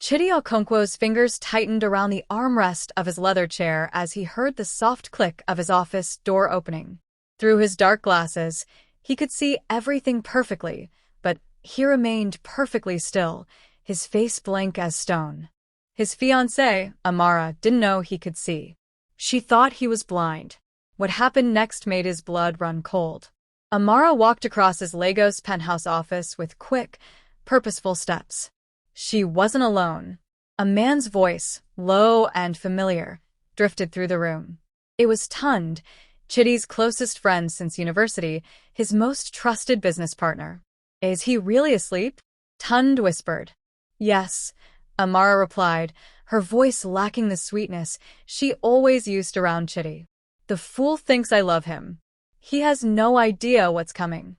Chidi Okonkwo's fingers tightened around the armrest of his leather chair as he heard the soft click of his office door opening. Through his dark glasses, he could see everything perfectly, but he remained perfectly still, his face blank as stone. His fiancée, Amara, didn't know he could see. She thought he was blind. What happened next made his blood run cold. Amara walked across his Lagos penthouse office with quick, purposeful steps. She wasn't alone. A man's voice, low and familiar, drifted through the room. It was Tunde, Chidi's closest friend since university, his most trusted business partner. "Is he really asleep?" Tunde whispered. "Yes," Amara replied, her voice lacking the sweetness she always used around Chidi. "The fool thinks I love him. He has no idea what's coming."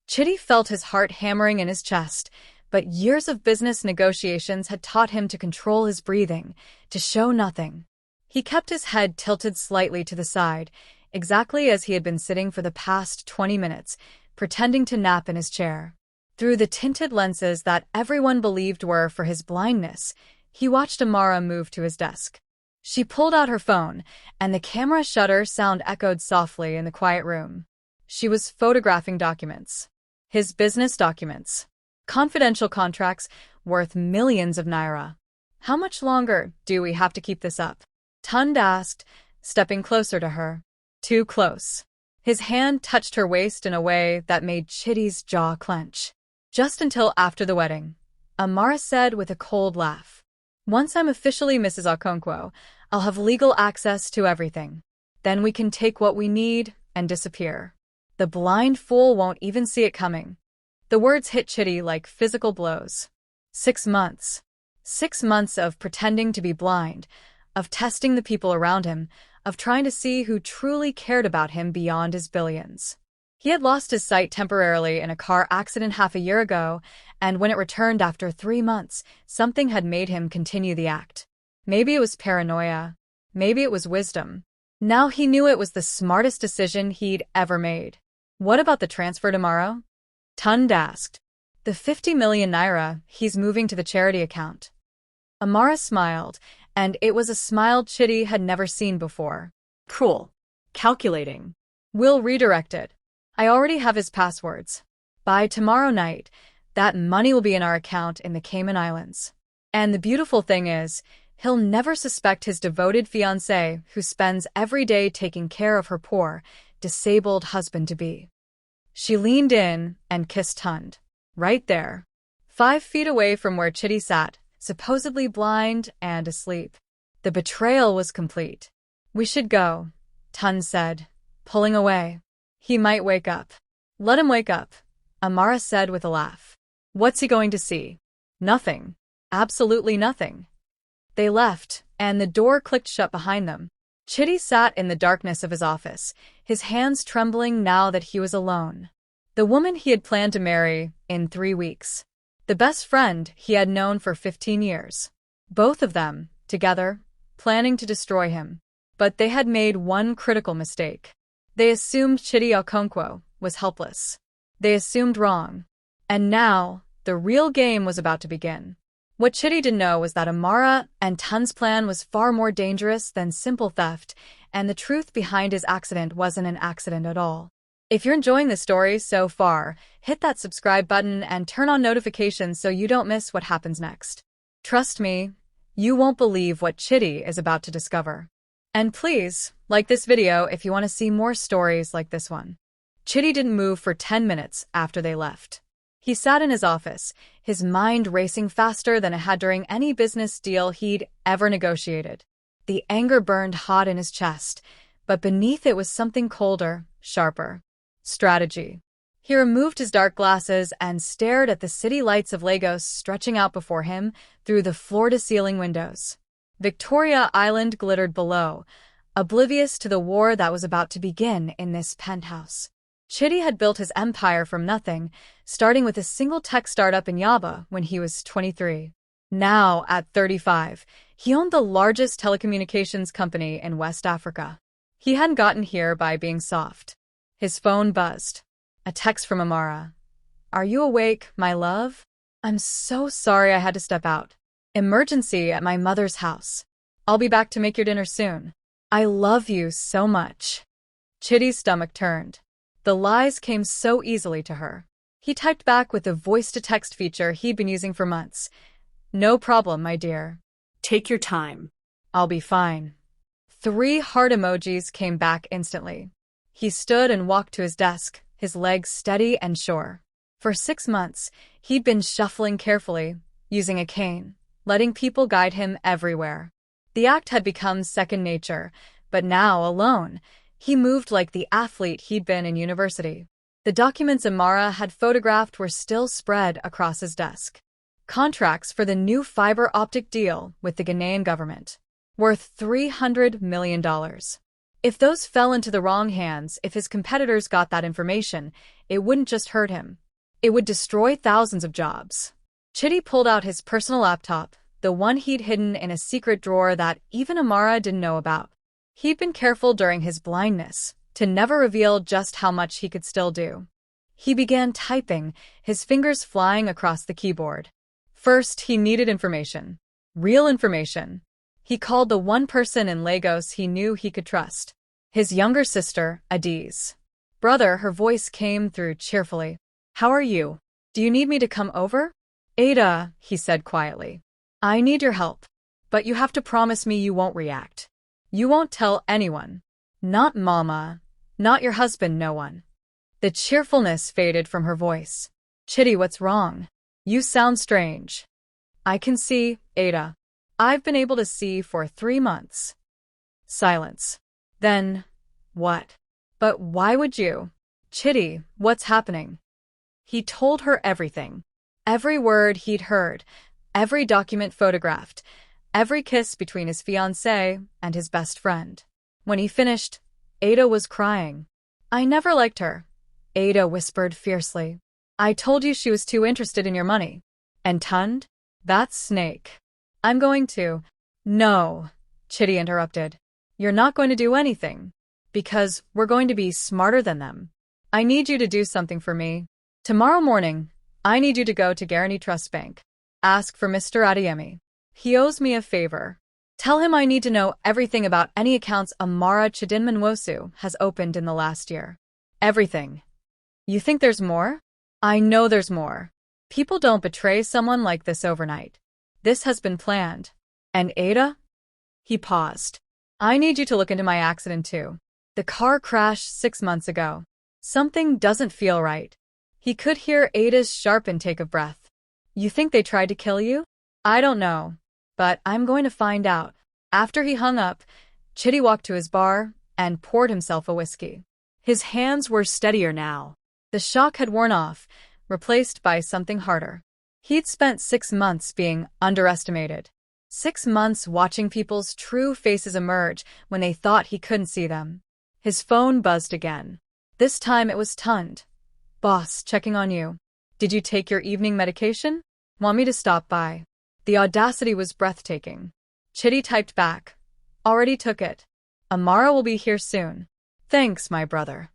Chidi felt his heart hammering in his chest, but years of business negotiations had taught him to control his breathing, to show nothing. He kept his head tilted slightly to the side, exactly as he had been sitting for the past 20 minutes, pretending to nap in his chair. Through the tinted lenses that everyone believed were for his blindness, he watched Amara move to his desk. She pulled out her phone, and the camera shutter sound echoed softly in the quiet room. She was photographing documents. His business documents. Confidential contracts worth millions of naira. "How much longer do we have to keep this up?" Tunde asked, stepping closer to her. Too close. His hand touched her waist in a way that made Chidi's jaw clench. "Just until after the wedding," Amara said with a cold laugh. "Once I'm officially Mrs. Okonkwo, I'll have legal access to everything. Then we can take what we need and disappear. The blind fool won't even see it coming." The words hit Chidi like physical blows. 6 months. 6 months of pretending to be blind, of testing the people around him, of trying to see who truly cared about him beyond his billions. He had lost his sight temporarily in a car accident half a year ago, and when it returned after 3 months, something had made him continue the act. Maybe it was paranoia. Maybe it was wisdom. Now he knew it was the smartest decision he'd ever made. "What about the transfer tomorrow?" Tunde asked. "The 50 million naira, he's moving to the charity account." Amara smiled, and it was a smile Chidi had never seen before. "Cool. Calculating. We'll redirect it. I already have his passwords. By tomorrow night, that money will be in our account in the Cayman Islands. And the beautiful thing is, he'll never suspect his devoted fiancée who spends every day taking care of her poor, disabled husband-to-be." She leaned in and kissed Tunde. Right there. 5 feet away from where Chidi sat, supposedly blind and asleep. The betrayal was complete. "We should go," Tunde said, pulling away. "He might wake up." "Let him wake up," Amara said with a laugh. "What's he going to see?" "Nothing. Absolutely nothing." They left, and the door clicked shut behind them. Chidi sat in the darkness of his office, his hands trembling now that he was alone. The woman he had planned to marry in 3 weeks. The best friend he had known for 15 years. Both of them, together, planning to destroy him. But they had made one critical mistake. They assumed Chidi Okonkwo was helpless. They assumed wrong. And now, the real game was about to begin. What Chidi didn't know was that Amara and Tunde's plan was far more dangerous than simple theft, and the truth behind his accident wasn't an accident at all. If you're enjoying the story so far, hit that subscribe button and turn on notifications so you don't miss what happens next. Trust me, you won't believe what Chidi is about to discover. And please, like this video if you want to see more stories like this one. Chidi didn't move for 10 minutes after they left. He sat in his office, his mind racing faster than it had during any business deal he'd ever negotiated. The anger burned hot in his chest, but beneath it was something colder, sharper. Strategy. He removed his dark glasses and stared at the city lights of Lagos stretching out before him through the floor-to-ceiling windows. Victoria Island glittered below, oblivious to the war that was about to begin in this penthouse. Chidi had built his empire from nothing, starting with a single tech startup in Yaba when he was 23. Now, at 35, he owned the largest telecommunications company in West Africa. He hadn't gotten here by being soft. His phone buzzed. A text from Amara. "Are you awake, my love? I'm so sorry I had to step out. Emergency at my mother's house. I'll be back to make your dinner soon. I love you so much. Chidi's stomach turned. The lies came so easily to her. He typed back with the voice-to-text feature he'd been using for months. No problem, my dear. Take your time. I'll be fine. 3 heart emojis came back instantly. He stood and walked to his desk, his legs steady and sure. For 6 months, he'd been shuffling carefully, using a cane, letting people guide him everywhere. The act had become second nature, but now, alone, he moved like the athlete he'd been in university. The documents Amara had photographed were still spread across his desk. Contracts for the new fiber optic deal with the Ghanaian government, worth $300 million. If those fell into the wrong hands, if his competitors got that information, it wouldn't just hurt him. It would destroy thousands of jobs. Chidi pulled out his personal laptop, the one he'd hidden in a secret drawer that even Amara didn't know about. He'd been careful during his blindness to never reveal just how much he could still do. He began typing, his fingers flying across the keyboard. First, he needed information. Real information. He called the one person in Lagos he knew he could trust. His younger sister, Adi's brother. Her voice came through cheerfully. How are you? Do you need me to come over? Ada, he said quietly. I need your help. But you have to promise me you won't react. You won't tell anyone. Not Mama. Not your husband, no one. The cheerfulness faded from her voice. Chidi, what's wrong? You sound strange. I can see, Ada. I've been able to see for 3 months. Silence. Then, what? But why would you? Chidi, what's happening? He told her everything. Every word he'd heard, every document photographed, every kiss between his fiancée and his best friend. When he finished, Ada was crying. I never liked her, Ada whispered fiercely. I told you she was too interested in your money. And Tunde? That's Snake. I'm going to… No, Chidi interrupted. You're not going to do anything. Because we're going to be smarter than them. I need you to do something for me. Tomorrow morning, I need you to go to Guarani Trust Bank. Ask for Mr. Adeyemi. He owes me a favor. Tell him I need to know everything about any accounts Amara Chidinmanwosu has opened in the last year. Everything. You think there's more? I know there's more. People don't betray someone like this overnight. This has been planned. And Ada? He paused. I need you to look into my accident too. The car crashed 6 months ago. Something doesn't feel right. He could hear Ada's sharp intake of breath. You think they tried to kill you? I don't know. But I'm going to find out. After he hung up, Chidi walked to his bar and poured himself a whiskey. His hands were steadier now. The shock had worn off, replaced by something harder. He'd spent 6 months being underestimated. 6 months watching people's true faces emerge when they thought he couldn't see them. His phone buzzed again. This time it was Tunde. Boss, checking on you. Did you take your evening medication? Want me to stop by? The audacity was breathtaking. Chidi typed back. Already took it. Amara will be here soon. Thanks, my brother.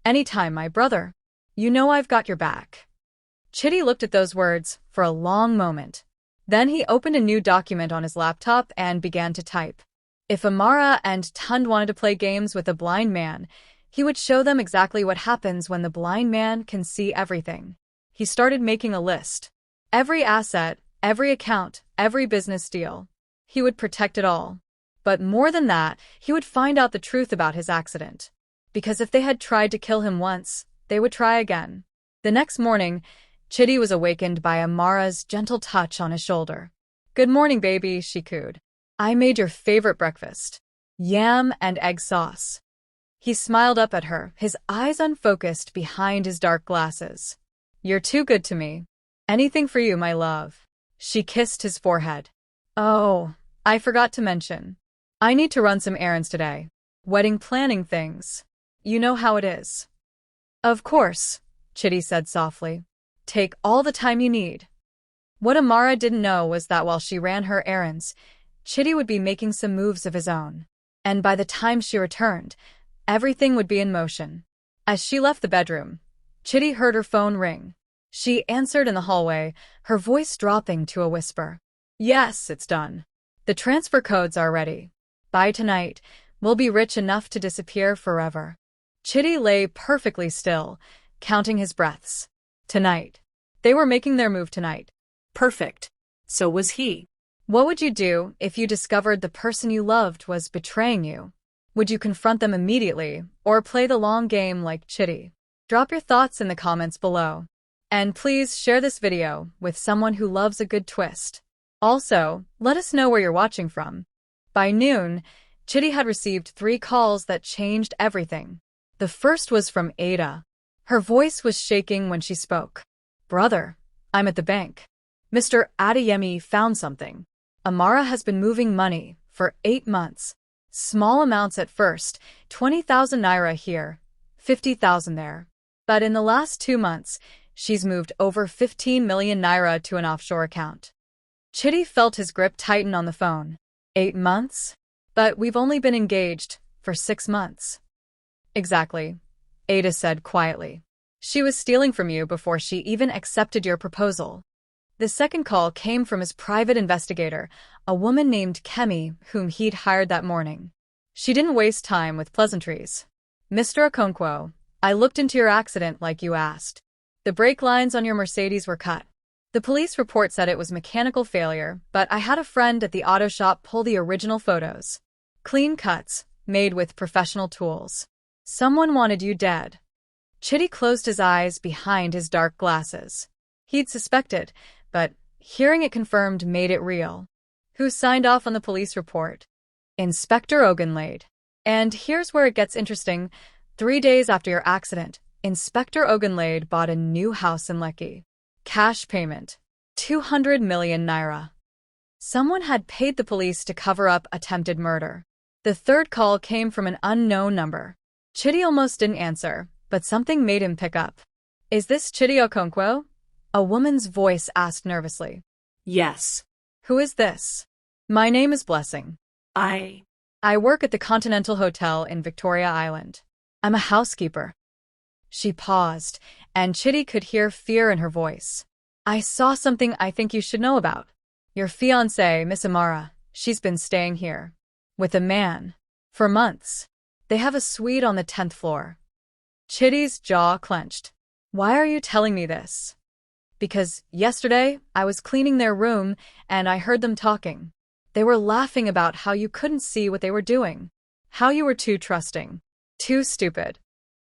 Anytime, my brother. You know I've got your back. Chidi looked at those words for a long moment. Then he opened a new document on his laptop and began to type. If Amara and Tunde wanted to play games with a blind man, he would show them exactly what happens when the blind man can see everything. He started making a list. Every asset, every account, every business deal. He would protect it all. But more than that, he would find out the truth about his accident. Because if they had tried to kill him once, they would try again. The next morning, Chidi was awakened by Amara's gentle touch on his shoulder. Good morning, baby, she cooed. I made your favorite breakfast. Yam and egg sauce. He smiled up at her, his eyes unfocused behind his dark glasses. You're too good to me. Anything for you, my love. She kissed his forehead. Oh, I forgot to mention. I need to run some errands today. Wedding planning things. You know how it is. Of course, Chidi said softly. Take all the time you need. What Amara didn't know was that while she ran her errands, Chidi would be making some moves of his own. And by the time she returned, everything would be in motion. As she left the bedroom, Chidi heard her phone ring. She answered in the hallway, her voice dropping to a whisper. Yes, it's done. The transfer codes are ready. By tonight, we'll be rich enough to disappear forever. Chidi lay perfectly still, counting his breaths. Tonight. They were making their move tonight. Perfect. So was he. What would you do if you discovered the person you loved was betraying you? Would you confront them immediately, or play the long game like Chidi? Drop your thoughts in the comments below. And please share this video with someone who loves a good twist. Also, let us know where you're watching from. By noon, Chidi had received 3 calls that changed everything. The first was from Ada. Her voice was shaking when she spoke. Brother, I'm at the bank. Mr. Adeyemi found something. Amara has been moving money for 8 months. Small amounts at first, 20,000 naira here, 50,000 there. But in the last 2 months, she's moved over 15 million naira to an offshore account. Chidi felt his grip tighten on the phone. 8 months? But we've only been engaged for 6 months. Exactly, Ada said quietly. She was stealing from you before she even accepted your proposal. The second call came from his private investigator, a woman named Kemi, whom he'd hired that morning. She didn't waste time with pleasantries. Mr. Okonkwo, I looked into your accident like you asked. The brake lines on your Mercedes were cut. The police report said it was mechanical failure, but I had a friend at the auto shop pull the original photos. Clean cuts, made with professional tools. Someone wanted you dead. Chidi closed his eyes behind his dark glasses. He'd suspected, but hearing it confirmed made it real. Who signed off on the police report? Inspector Ogunlade. And here's where it gets interesting. 3 days after your accident, Inspector Ogunlade bought a new house in Lekki. Cash payment. 200 million naira. Someone had paid the police to cover up attempted murder. The third call came from an unknown number. Chidi almost didn't answer, but something made him pick up. Is this Chidi Okonkwo? A woman's voice asked nervously. Yes. Who is this? My name is Blessing. I work at the Continental Hotel in Victoria Island. I'm a housekeeper. She paused, and Chidi could hear fear in her voice. I saw something I think you should know about. Your fiancée, Miss Amara, she's been staying here. With a man. For months. They have a suite on the 10th floor. Chidi's jaw clenched. Why are you telling me this? Because yesterday, I was cleaning their room, and I heard them talking. They were laughing about how you couldn't see what they were doing. How you were too trusting. Too stupid.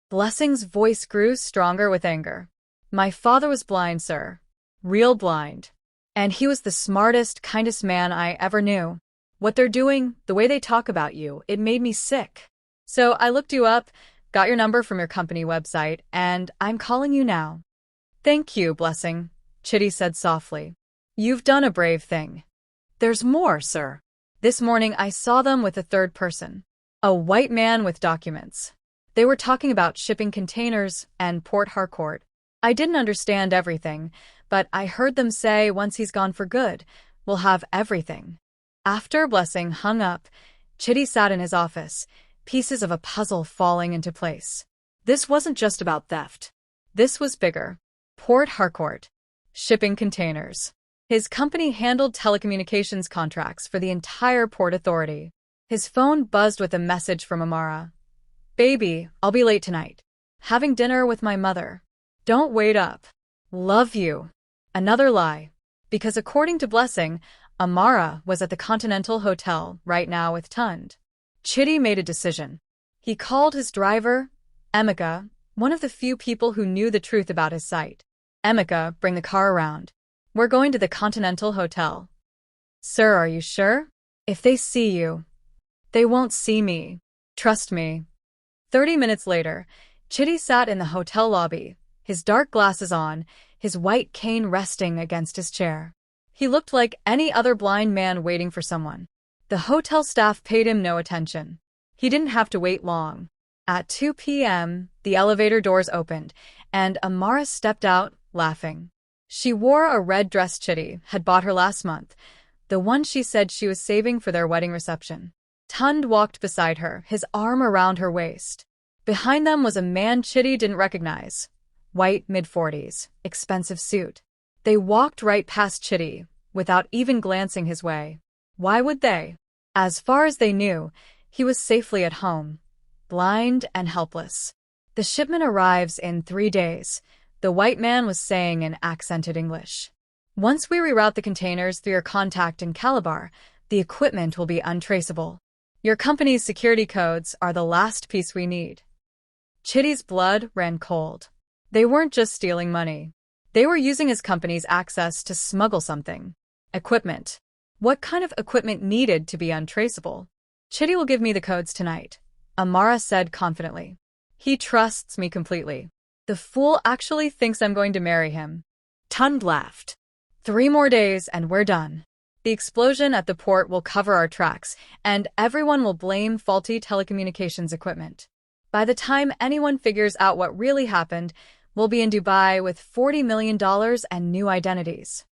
Blessing's voice grew stronger with anger. My father was blind, sir. Real blind. And he was the smartest, kindest man I ever knew. What they're doing, the way they talk about you, it made me sick. So I looked you up, got your number from your company website, and I'm calling you now. Thank you, Blessing, Chidi said softly. You've done a brave thing. There's more, sir. This morning I saw them with a third person. A white man with documents. They were talking about shipping containers and Port Harcourt. I didn't understand everything, but I heard them say once he's gone for good, we'll have everything. After Blessing hung up, Chidi sat in his office, pieces of a puzzle falling into place. This wasn't just about theft. This was bigger. Port Harcourt. Shipping containers. His company handled telecommunications contracts for the entire Port Authority. His phone buzzed with a message from Amara. Baby, I'll be late tonight. Having dinner with my mother. Don't wait up. Love you. Another lie. Because according to Blessing, Amara was at the Continental Hotel right now with Tunde. Chidi made a decision. He called his driver, Emeka, one of the few people who knew the truth about his site. Emeka, bring the car around. We're going to the Continental Hotel. Sir, are you sure? If they see you, they won't see me. Trust me. 30 minutes later, Chidi sat in the hotel lobby, his dark glasses on, his white cane resting against his chair. He looked like any other blind man waiting for someone. The hotel staff paid him no attention. He didn't have to wait long. At 2 p.m., the elevator doors opened, and Amara stepped out, laughing. She wore a red dress Chidi had bought her last month, the one she said she was saving for their wedding reception. Tunde walked beside her, his arm around her waist. Behind them was a man Chidi didn't recognize. White, mid-40s, expensive suit. They walked right past Chidi, without even glancing his way. Why would they? As far as they knew, he was safely at home, blind and helpless. The shipment arrives in 3 days, the white man was saying in accented English. Once we reroute the containers through your contact in Calabar, the equipment will be untraceable. Your company's security codes are the last piece we need. Chidi's blood ran cold. They weren't just stealing money. They were using his company's access to smuggle something. Equipment. What kind of equipment needed to be untraceable? Chidi will give me the codes tonight, Amara said confidently. He trusts me completely. The fool actually thinks I'm going to marry him. Tunde laughed. 3 more days and we're done. The explosion at the port will cover our tracks, and everyone will blame faulty telecommunications equipment. By the time anyone figures out what really happened, we'll be in Dubai with $40 million and new identities.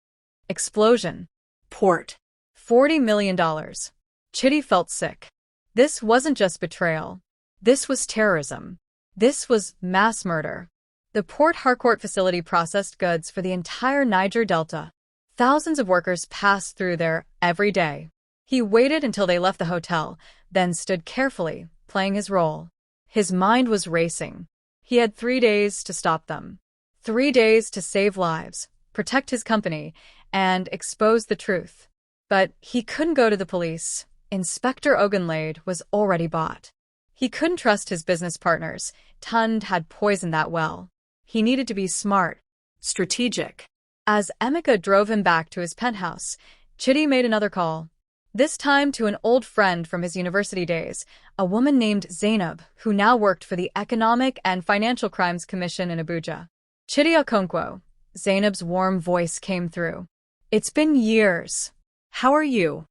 Explosion. Port. $40 million. Chidi felt sick. This wasn't just betrayal. This was terrorism. This was mass murder. The Port Harcourt facility processed goods for the entire Niger Delta. Thousands of workers passed through there every day. He waited until they left the hotel, then stood carefully, playing his role. His mind was racing. He had 3 days to stop them. 3 days to save lives, protect his company, and expose the truth. But he couldn't go to the police. Inspector Ogunlade was already bought. He couldn't trust his business partners. Tunde had poisoned that well. He needed to be smart, strategic. As Emeka drove him back to his penthouse, Chidi made another call. This time to an old friend from his university days, a woman named Zainab, who now worked for the Economic and Financial Crimes Commission in Abuja. Chidi Okonkwo. Zainab's warm voice came through. It's been years. How are you?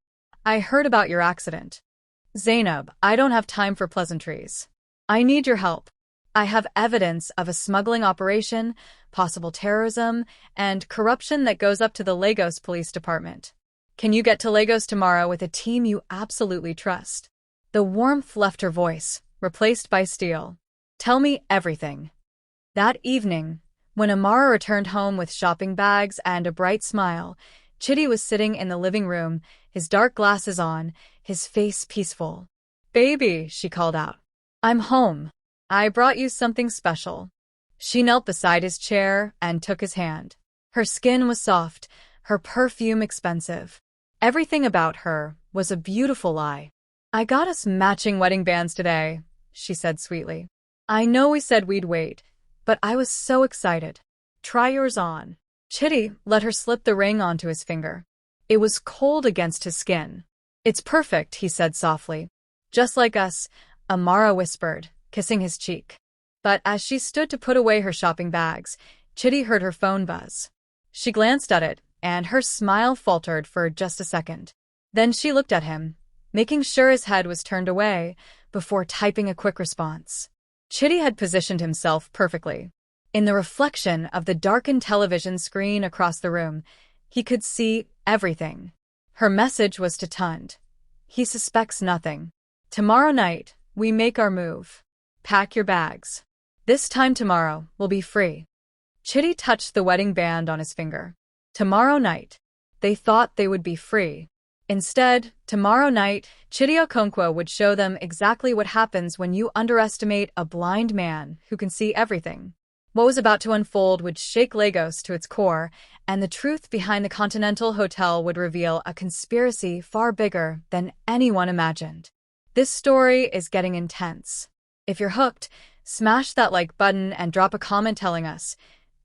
I heard about your accident. Zainab, I don't have time for pleasantries. I need your help. I have evidence of a smuggling operation, possible terrorism, and corruption that goes up to the Lagos Police Department. Can you get to Lagos tomorrow with a team you absolutely trust? The warmth left her voice, replaced by steel. Tell me everything. That evening, when Amara returned home with shopping bags and a bright smile, Chidi was sitting in the living room, his dark glasses on, his face peaceful. Baby, she called out. I'm home. I brought you something special. She knelt beside his chair and took his hand. Her skin was soft, her perfume expensive. Everything about her was a beautiful lie. I got us matching wedding bands today, she said sweetly. I know we said we'd wait, but I was so excited. Try yours on. Chidi let her slip the ring onto his finger. It was cold against his skin. It's perfect, he said softly. Just like us, Amara whispered, kissing his cheek. But as she stood to put away her shopping bags, Chidi heard her phone buzz. She glanced at it, and her smile faltered for just a second. Then she looked at him, making sure his head was turned away, before typing a quick response. Chidi had positioned himself perfectly. In the reflection of the darkened television screen across the room, he could see everything. Her message was to Tunde. He suspects nothing. Tomorrow night, we make our move. Pack your bags. This time tomorrow, we'll be free. Chidi touched the wedding band on his finger. Tomorrow night. They thought they would be free. Instead, tomorrow night, Chidi Okonkwo would show them exactly what happens when you underestimate a blind man who can see everything. What was about to unfold would shake Lagos to its core, and the truth behind the Continental Hotel would reveal a conspiracy far bigger than anyone imagined. This story is getting intense. If you're hooked, smash that like button and drop a comment telling us,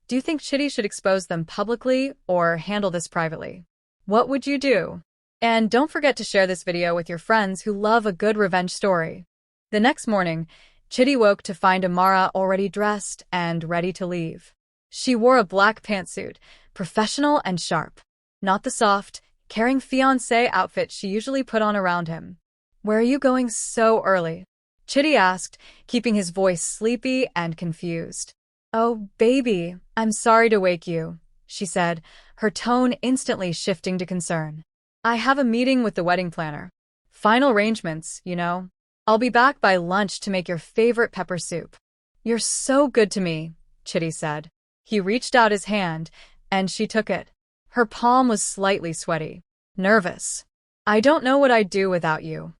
do you think Chidi should expose them publicly or handle this privately? What would you do? And don't forget to share this video with your friends who love a good revenge story. The next morning, Chidi woke to find Amara already dressed and ready to leave. She wore a black pantsuit, professional and sharp. Not the soft, caring fiancée outfit she usually put on around him. Where are you going so early? Chidi asked, keeping his voice sleepy and confused. Oh, baby, I'm sorry to wake you, she said, her tone instantly shifting to concern. I have a meeting with the wedding planner. Final arrangements, you know. I'll be back by lunch to make your favorite pepper soup. You're so good to me, Chidi said. He reached out his hand, and she took it. Her palm was slightly sweaty. Nervous. "I don't know what I'd do without you."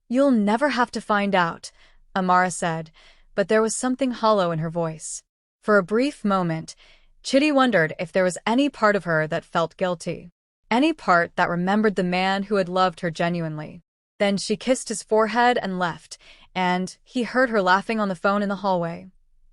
"You'll never have to find out," Amara said, but there was something hollow in her voice. For a brief moment, Chidi wondered if there was any part of her that felt guilty. Any part that remembered the man who had loved her genuinely. Then she kissed his forehead and left, and he heard her laughing on the phone in the hallway.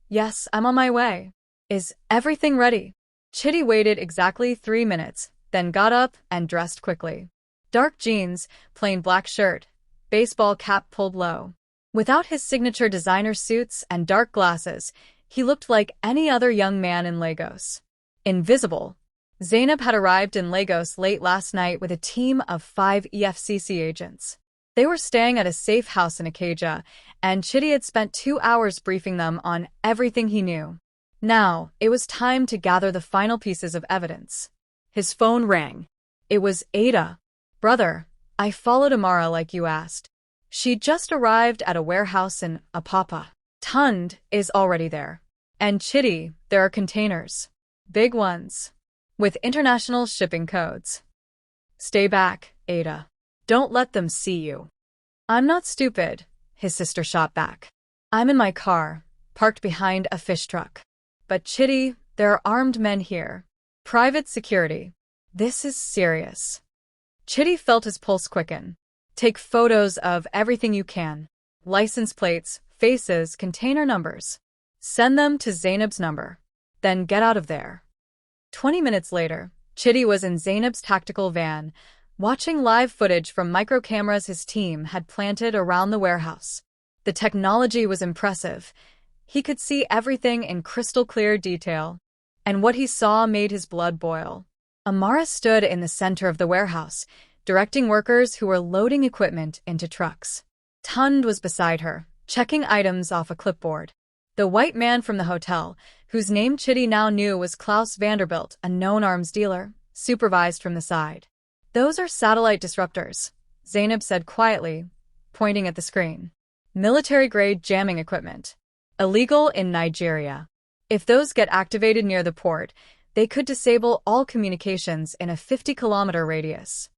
"Yes, I'm on my way. Is everything ready?" Chidi waited exactly 3 minutes, then got up and dressed quickly. Dark jeans, plain black shirt, baseball cap pulled low. Without his signature designer suits and dark glasses, he looked like any other young man in Lagos. Invisible. Zainab had arrived in Lagos late last night with a team of 5 EFCC agents. They were staying at a safe house in Ikeja, and Chidi had spent 2 hours briefing them on everything he knew. Now, it was time to gather the final pieces of evidence. His phone rang. It was Ada. "Brother, I followed Amara like you asked. She just arrived at a warehouse in Apapa. Tunde is already there. And Chidi, there are containers. Big ones. With international shipping codes. Stay back, Ada. Don't let them see you." "I'm not stupid," his sister shot back. "I'm in my car, parked behind a fish truck. But Chidi, there are armed men here. Private security. This is serious." Chidi felt his pulse quicken. "Take photos of everything you can. License plates, faces, container numbers. Send them to Zainab's number. Then get out of there." 20 minutes later, Chidi was in Zainab's tactical van, watching live footage from microcameras his team had planted around the warehouse. The technology was impressive. He could see everything in crystal-clear detail. And what he saw made his blood boil. Amara stood in the center of the warehouse, directing workers who were loading equipment into trucks. Tunde was beside her, checking items off a clipboard. The white man from the hotel, whose name Chidi now knew was Klaus Vanderbilt, a known arms dealer, supervised from the side. "Those are satellite disruptors," Zainab said quietly, pointing at the screen. "Military-grade jamming equipment. Illegal in Nigeria. If those get activated near the port, they could disable all communications in a 50-kilometer radius."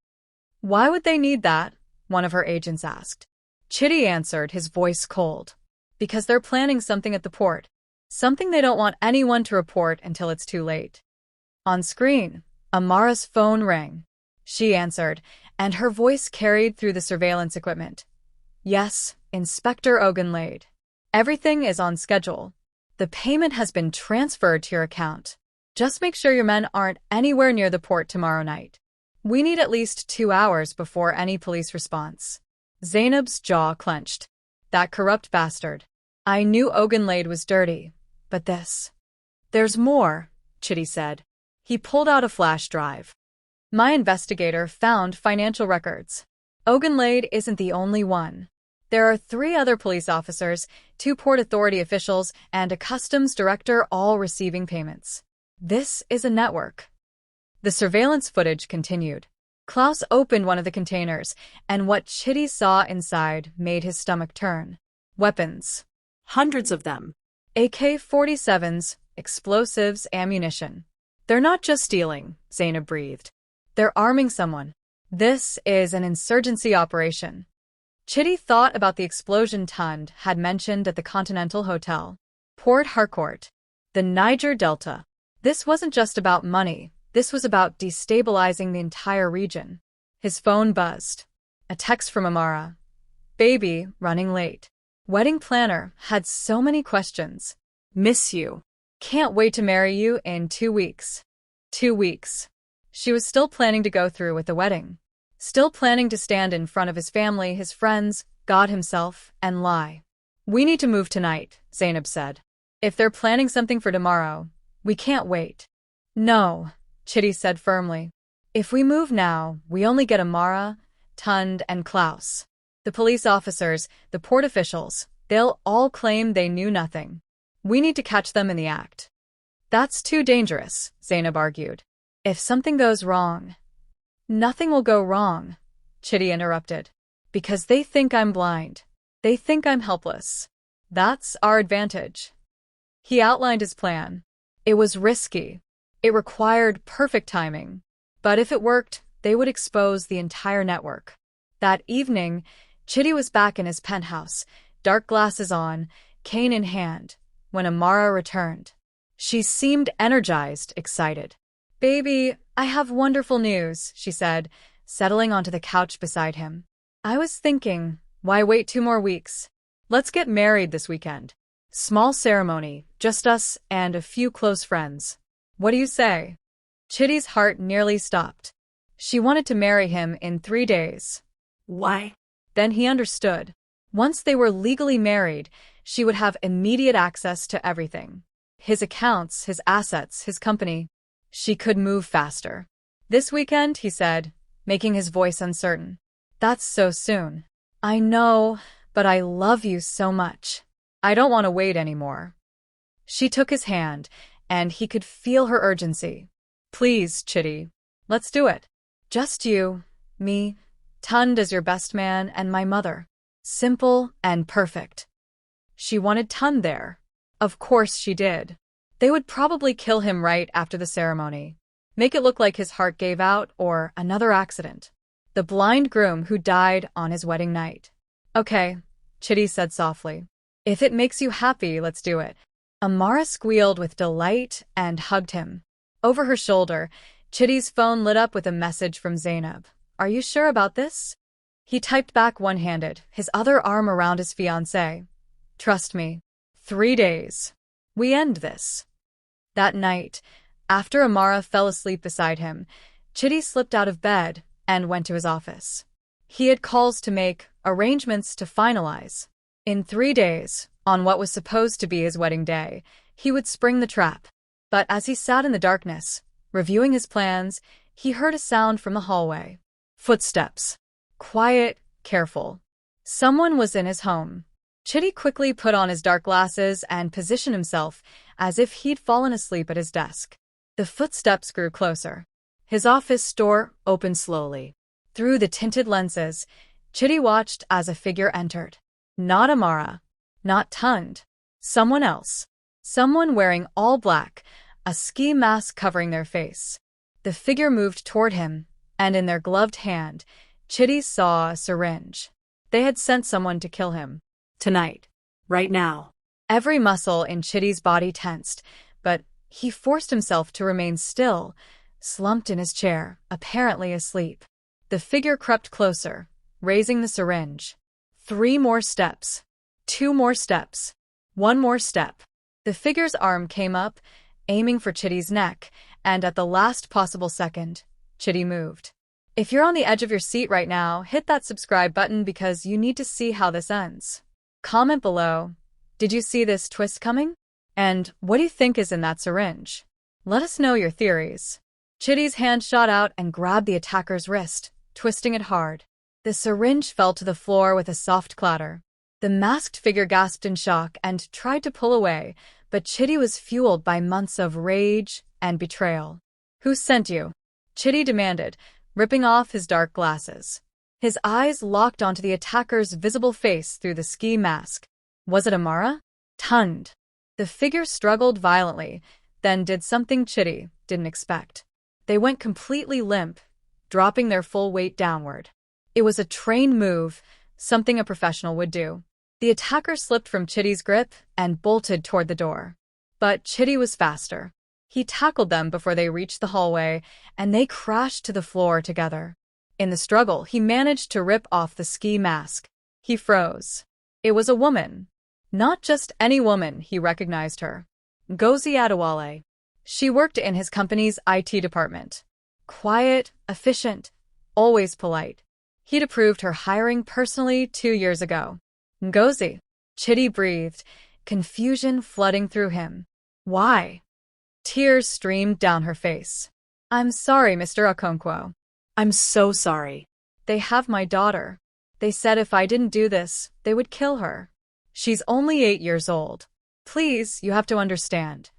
"Why would they need that?" one of her agents asked. Chidi answered, his voice cold. "Because they're planning something at the port. Something they don't want anyone to report until it's too late." On screen, Amara's phone rang. She answered, and her voice carried through the surveillance equipment. "Yes, Inspector Ogunlade. Everything is on schedule. The payment has been transferred to your account. Just make sure your men aren't anywhere near the port tomorrow night. We need at least 2 hours before any police response." Zainab's jaw clenched. That corrupt bastard. I knew Ogunlade was dirty, but this. "There's more," Chidi said. He pulled out a flash drive. "My investigator found financial records. Ogunlade isn't the only one. There are 3 other police officers, 2 Port Authority officials, and a customs director all receiving payments. This is a network." The surveillance footage continued. Klaus opened one of the containers, and what Chidi saw inside made his stomach turn. Weapons. Hundreds of them. AK-47s, explosives, ammunition. "They're not just stealing," Zainab breathed. "They're arming someone. This is an insurgency operation." Chidi thought about the explosion Tunde had mentioned at the Continental Hotel. Port Harcourt. The Niger Delta. This wasn't just about money. This was about destabilizing the entire region. His phone buzzed. A text from Amara. "Baby, running late. Wedding planner, had so many questions. Miss you. Can't wait to marry you in 2 weeks." 2 weeks. She was still planning to go through with the wedding. Still planning to stand in front of his family, his friends, God himself, and lie. "We need to move tonight," Zainab said. "If they're planning something for tomorrow, we can't wait." "No," Chidi said firmly. "If we move now, we only get Amara, Tunde, and Klaus. The police officers, the port officials, they'll all claim they knew nothing. We need to catch them in the act." "That's too dangerous," Zainab argued. "If something goes wrong..." "Nothing will go wrong," Chidi interrupted. "Because they think I'm blind. They think I'm helpless. That's our advantage." He outlined his plan. It was risky. It required perfect timing. But if it worked, they would expose the entire network. That evening, Chidi was back in his penthouse, dark glasses on, cane in hand, when Amara returned. She seemed energized, excited. "Baby, I have wonderful news," she said, settling onto the couch beside him. "I was thinking, why wait 2 more weeks? Let's get married this weekend. Small ceremony, just us and a few close friends. What do you say?" Chidi's heart nearly stopped. She wanted to marry him in 3 days. Why? Then he understood. Once they were legally married, she would have immediate access to everything. His accounts, his assets, his company. She could move faster. "This weekend," he said, making his voice uncertain. "That's so soon." "I know, but I love you so much. I don't want to wait anymore." She took his hand, and he could feel her urgency. "Please, Chidi, let's do it. Just you, me, Tunde as your best man, and my mother. Simple and perfect." She wanted Tunde there. Of course she did. They would probably kill him right after the ceremony. Make it look like his heart gave out or another accident. The blind groom who died on his wedding night. "Okay," Chidi said softly. "If it makes you happy, let's do it." Amara squealed with delight and hugged him. Over her shoulder, Chidi's phone lit up with a message from Zainab. "Are you sure about this?" He typed back one-handed, his other arm around his fiancée. "Trust me. 3 days. We end this." That night, after Amara fell asleep beside him, Chidi slipped out of bed and went to his office. He had calls to make, arrangements to finalize. In 3 days, on what was supposed to be his wedding day, he would spring the trap. But as he sat in the darkness, reviewing his plans, he heard a sound from the hallway. Footsteps. Quiet, careful. Someone was in his home. Chidi quickly put on his dark glasses and positioned himself as if he'd fallen asleep at his desk. The footsteps grew closer. His office door opened slowly. Through the tinted lenses, Chidi watched as a figure entered. Not Amara. Not Tunde. Someone else. Someone wearing all black, a ski mask covering their face. The figure moved toward him, and in their gloved hand, Chidi saw a syringe. They had sent someone to kill him. Tonight. Right now. Every muscle in Chidi's body tensed, but he forced himself to remain still, slumped in his chair, apparently asleep. The figure crept closer, raising the syringe. 3 more steps. 2 more steps. 1 more step. The figure's arm came up, aiming for Chidi's neck, and at the last possible second, Chidi moved. If you're on the edge of your seat right now, hit that subscribe button because you need to see how this ends. Comment below, did you see this twist coming? And what do you think is in that syringe? Let us know your theories. Chidi's hand shot out and grabbed the attacker's wrist, twisting it hard. The syringe fell to the floor with a soft clatter. The masked figure gasped in shock and tried to pull away, but Chidi was fueled by months of rage and betrayal. "Who sent you?" Chidi demanded, ripping off his dark glasses. His eyes locked onto the attacker's visible face through the ski mask. Was it Amara? Tunde. The figure struggled violently, then did something Chidi didn't expect. They went completely limp, dropping their full weight downward. It was a trained move, something a professional would do. The attacker slipped from Chidi's grip and bolted toward the door. But Chidi was faster. He tackled them before they reached the hallway, and they crashed to the floor together. In the struggle, he managed to rip off the ski mask. He froze. It was a woman. Not just any woman, he recognized her. Ngozi Adewale. She worked in his company's IT department. Quiet, efficient, always polite. He'd approved her hiring personally 2 years ago. Ngozi. Chidi breathed, confusion flooding through him. Why? Tears streamed down her face. "I'm sorry, Mr. Okonkwo." I'm so sorry. "They have my daughter. They said if I didn't do this, they would kill her. She's only 8 years old. Please, you have to understand."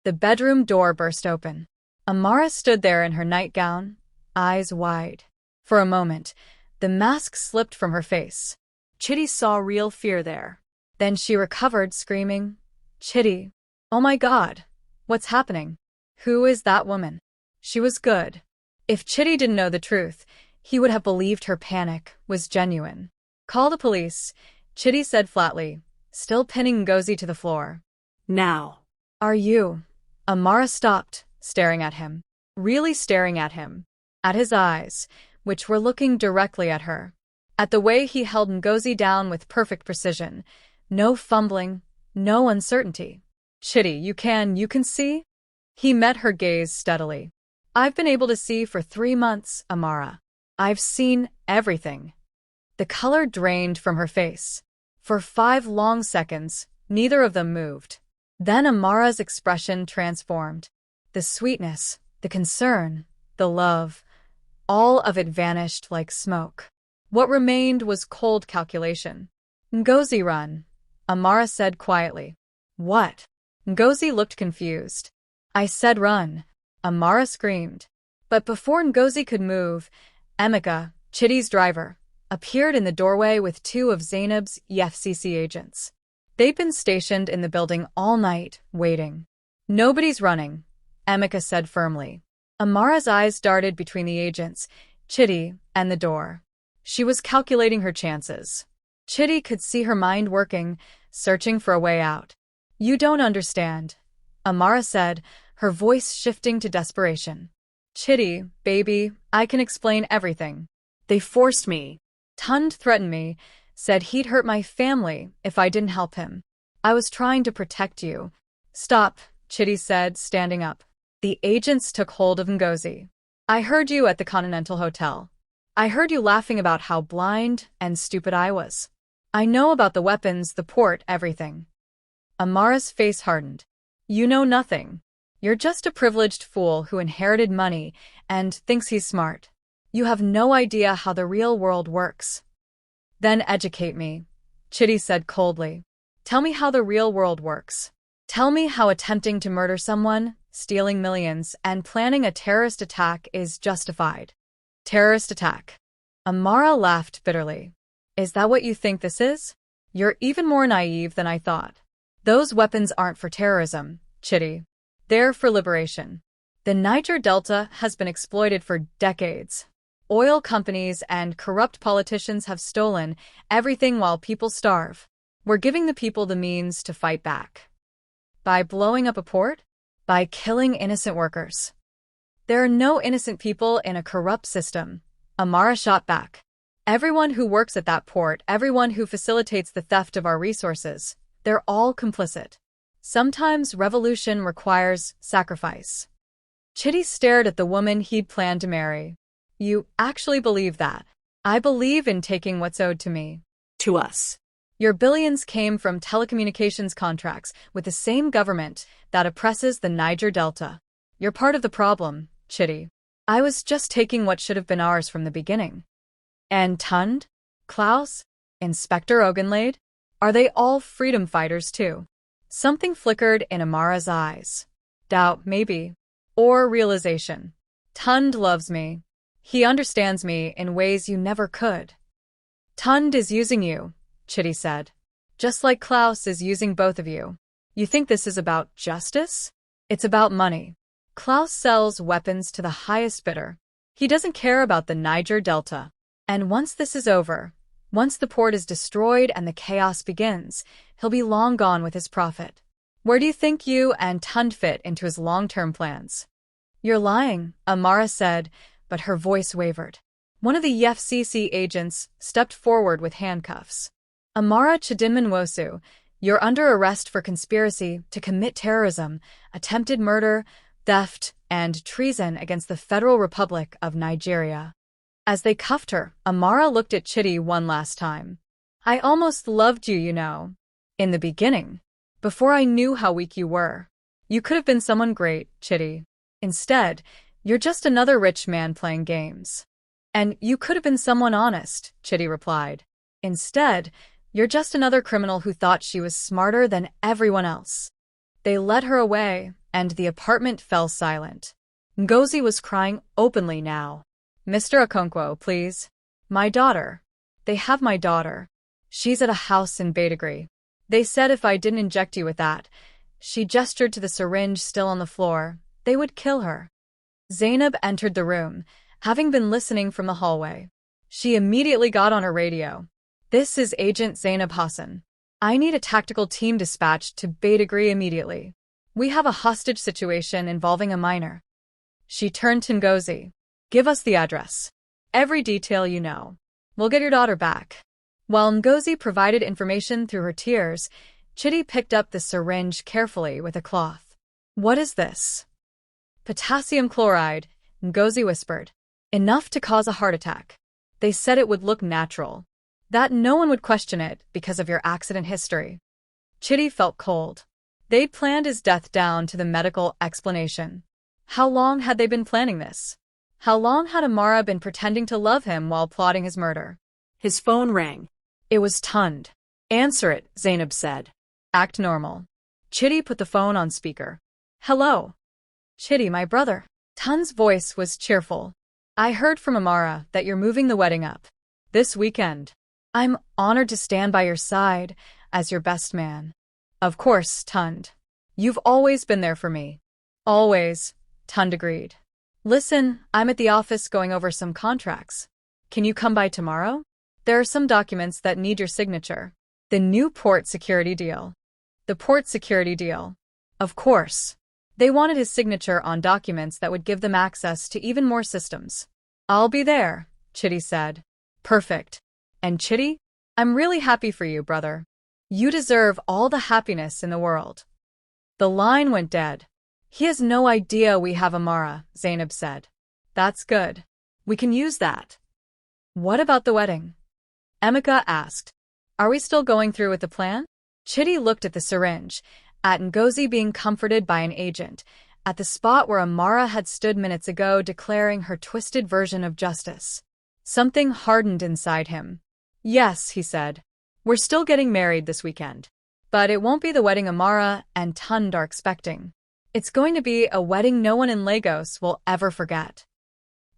The bedroom door burst open. Amara stood there in her nightgown, eyes wide. For a moment, the mask slipped from her face. Chidi saw real fear there. Then she recovered, screaming, "Chidi, oh my God, what's happening? Who is that woman?" She was good. If Chidi didn't know the truth, he would have believed her panic was genuine. Call the police, Chidi said flatly, still pinning Ngozi to the floor. Now. Are you? Amara stopped, staring at him. Really staring at him. At his eyes, which were looking directly at her. At the way he held Ngozi down with perfect precision. No fumbling, no uncertainty. Chidi, you can see? He met her gaze steadily. I've been able to see for 3 months, Amara. I've seen everything. The color drained from her face. For 5 long seconds, neither of them moved. Then Amara's expression transformed. The sweetness, the concern, the love, all of it vanished like smoke. What remained was cold calculation. Ngozi, run, Amara said quietly. What? Ngozi looked confused. I said run, Amara screamed. But before Ngozi could move, Emeka, Chidi's driver, appeared in the doorway with 2 of Zainab's EFCC agents. They'd been stationed in the building all night, waiting. Nobody's running, Emeka said firmly. Amara's eyes darted between the agents, Chidi, and the door. She was calculating her chances. Chidi could see her mind working, searching for a way out. You don't understand, Amara said, her voice shifting to desperation. Chidi, baby, I can explain everything. They forced me. Tunde threatened me, said he'd hurt my family if I didn't help him. I was trying to protect you. Stop, Chidi said, standing up. The agents took hold of Ngozi. I heard you at the Continental Hotel. I heard you laughing about how blind and stupid I was. I know about the weapons, the port, everything. Amara's face hardened. You know nothing. You're just a privileged fool who inherited money and thinks he's smart. You have no idea how the real world works. Then educate me, Chidi said coldly. Tell me how the real world works. Tell me how attempting to murder someone, stealing millions, and planning a terrorist attack is justified. Terrorist attack. Amara laughed bitterly. Is that what you think this is? You're even more naive than I thought. Those weapons aren't for terrorism, Chidi. They're for liberation. The Niger Delta has been exploited for decades. Oil companies and corrupt politicians have stolen everything while people starve. We're giving the people the means to fight back. By blowing up a port? By killing innocent workers. There are no innocent people in a corrupt system, Amara shot back. Everyone who works at that port, everyone who facilitates the theft of our resources, they're all complicit. Sometimes revolution requires sacrifice. Chidi stared at the woman he'd planned to marry. You actually believe that? I believe in taking what's owed to me. To us. Your billions came from telecommunications contracts with the same government that oppresses the Niger Delta. You're part of the problem, Chidi. I was just taking what should have been ours from the beginning. And Tunde? Klaus? Inspector Ogunlade? Are they all freedom fighters too? Something flickered in Amara's eyes. Doubt, maybe. Or realization. Tunde loves me. He understands me in ways you never could. Tunde is using you, Chidi said. Just like Klaus is using both of you. You think this is about justice? It's about money. Klaus sells weapons to the highest bidder. He doesn't care about the Niger Delta. And once this is over, once the port is destroyed and the chaos begins, he'll be long gone with his profit. Where do you think you and Tunde fit into his long-term plans? You're lying, Amara said, but her voice wavered. One of the EFCC agents stepped forward with handcuffs. Amara Chidimmanwosu, you're under arrest for conspiracy to commit terrorism, attempted murder, theft, and treason against the Federal Republic of Nigeria. As they cuffed her, Amara looked at Chidi one last time. I almost loved you, you know. In the beginning. Before I knew how weak you were. You could have been someone great, Chidi. Instead, you're just another rich man playing games. And you could have been someone honest, Chidi replied. Instead, you're just another criminal who thought she was smarter than everyone else. They led her away, and the apartment fell silent. Ngozi was crying openly now. Mr. Okonkwo, please. My daughter. They have my daughter. She's at a house in Badagry. They said if I didn't inject you with that, she gestured to the syringe still on the floor, they would kill her. Zainab entered the room, having been listening from the hallway. She immediately got on her radio. "This is Agent Zainab Hassan. I need a tactical team dispatched to Betrayal immediately. We have a hostage situation involving a minor." She turned to Ngozi. "Give us the address. Every detail you know. We'll get your daughter back." While Ngozi provided information through her tears, Chidi picked up the syringe carefully with a cloth. "What is this?" "Potassium chloride," Ngozi whispered. "Enough to cause a heart attack. They said it would look natural. That no one would question it because of your accident history." Chidi felt cold. They'd planned his death down to the medical explanation. How long had they been planning this? How long had Amara been pretending to love him while plotting his murder? His phone rang. It was Tunde. "Answer it," Zainab said. "Act normal." Chidi put the phone on speaker. "Hello. Chidi, my brother." Tunde's voice was cheerful. "I heard from Amara that you're moving the wedding up this weekend. I'm honored to stand by your side as your best man." "Of course, Tunde. You've always been there for me." "Always," Tunde agreed. "Listen, I'm at the office going over some contracts. Can you come by tomorrow? There are some documents that need your signature." The new port security deal. The port security deal. Of course. They wanted his signature on documents that would give them access to even more systems. "I'll be there," Chidi said. "Perfect. And Chidi, I'm really happy for you, brother. You deserve all the happiness in the world." The line went dead. "He has no idea we have Amara," Zainab said. "That's good. We can use that." "What about the wedding?" Emeka asked. "Are we still going through with the plan?" Chidi looked at the syringe, at Ngozi being comforted by an agent, at the spot where Amara had stood minutes ago declaring her twisted version of justice. Something hardened inside him. "Yes," he said. "We're still getting married this weekend. But it won't be the wedding Amara and Tunde are expecting. It's going to be a wedding no one in Lagos will ever forget."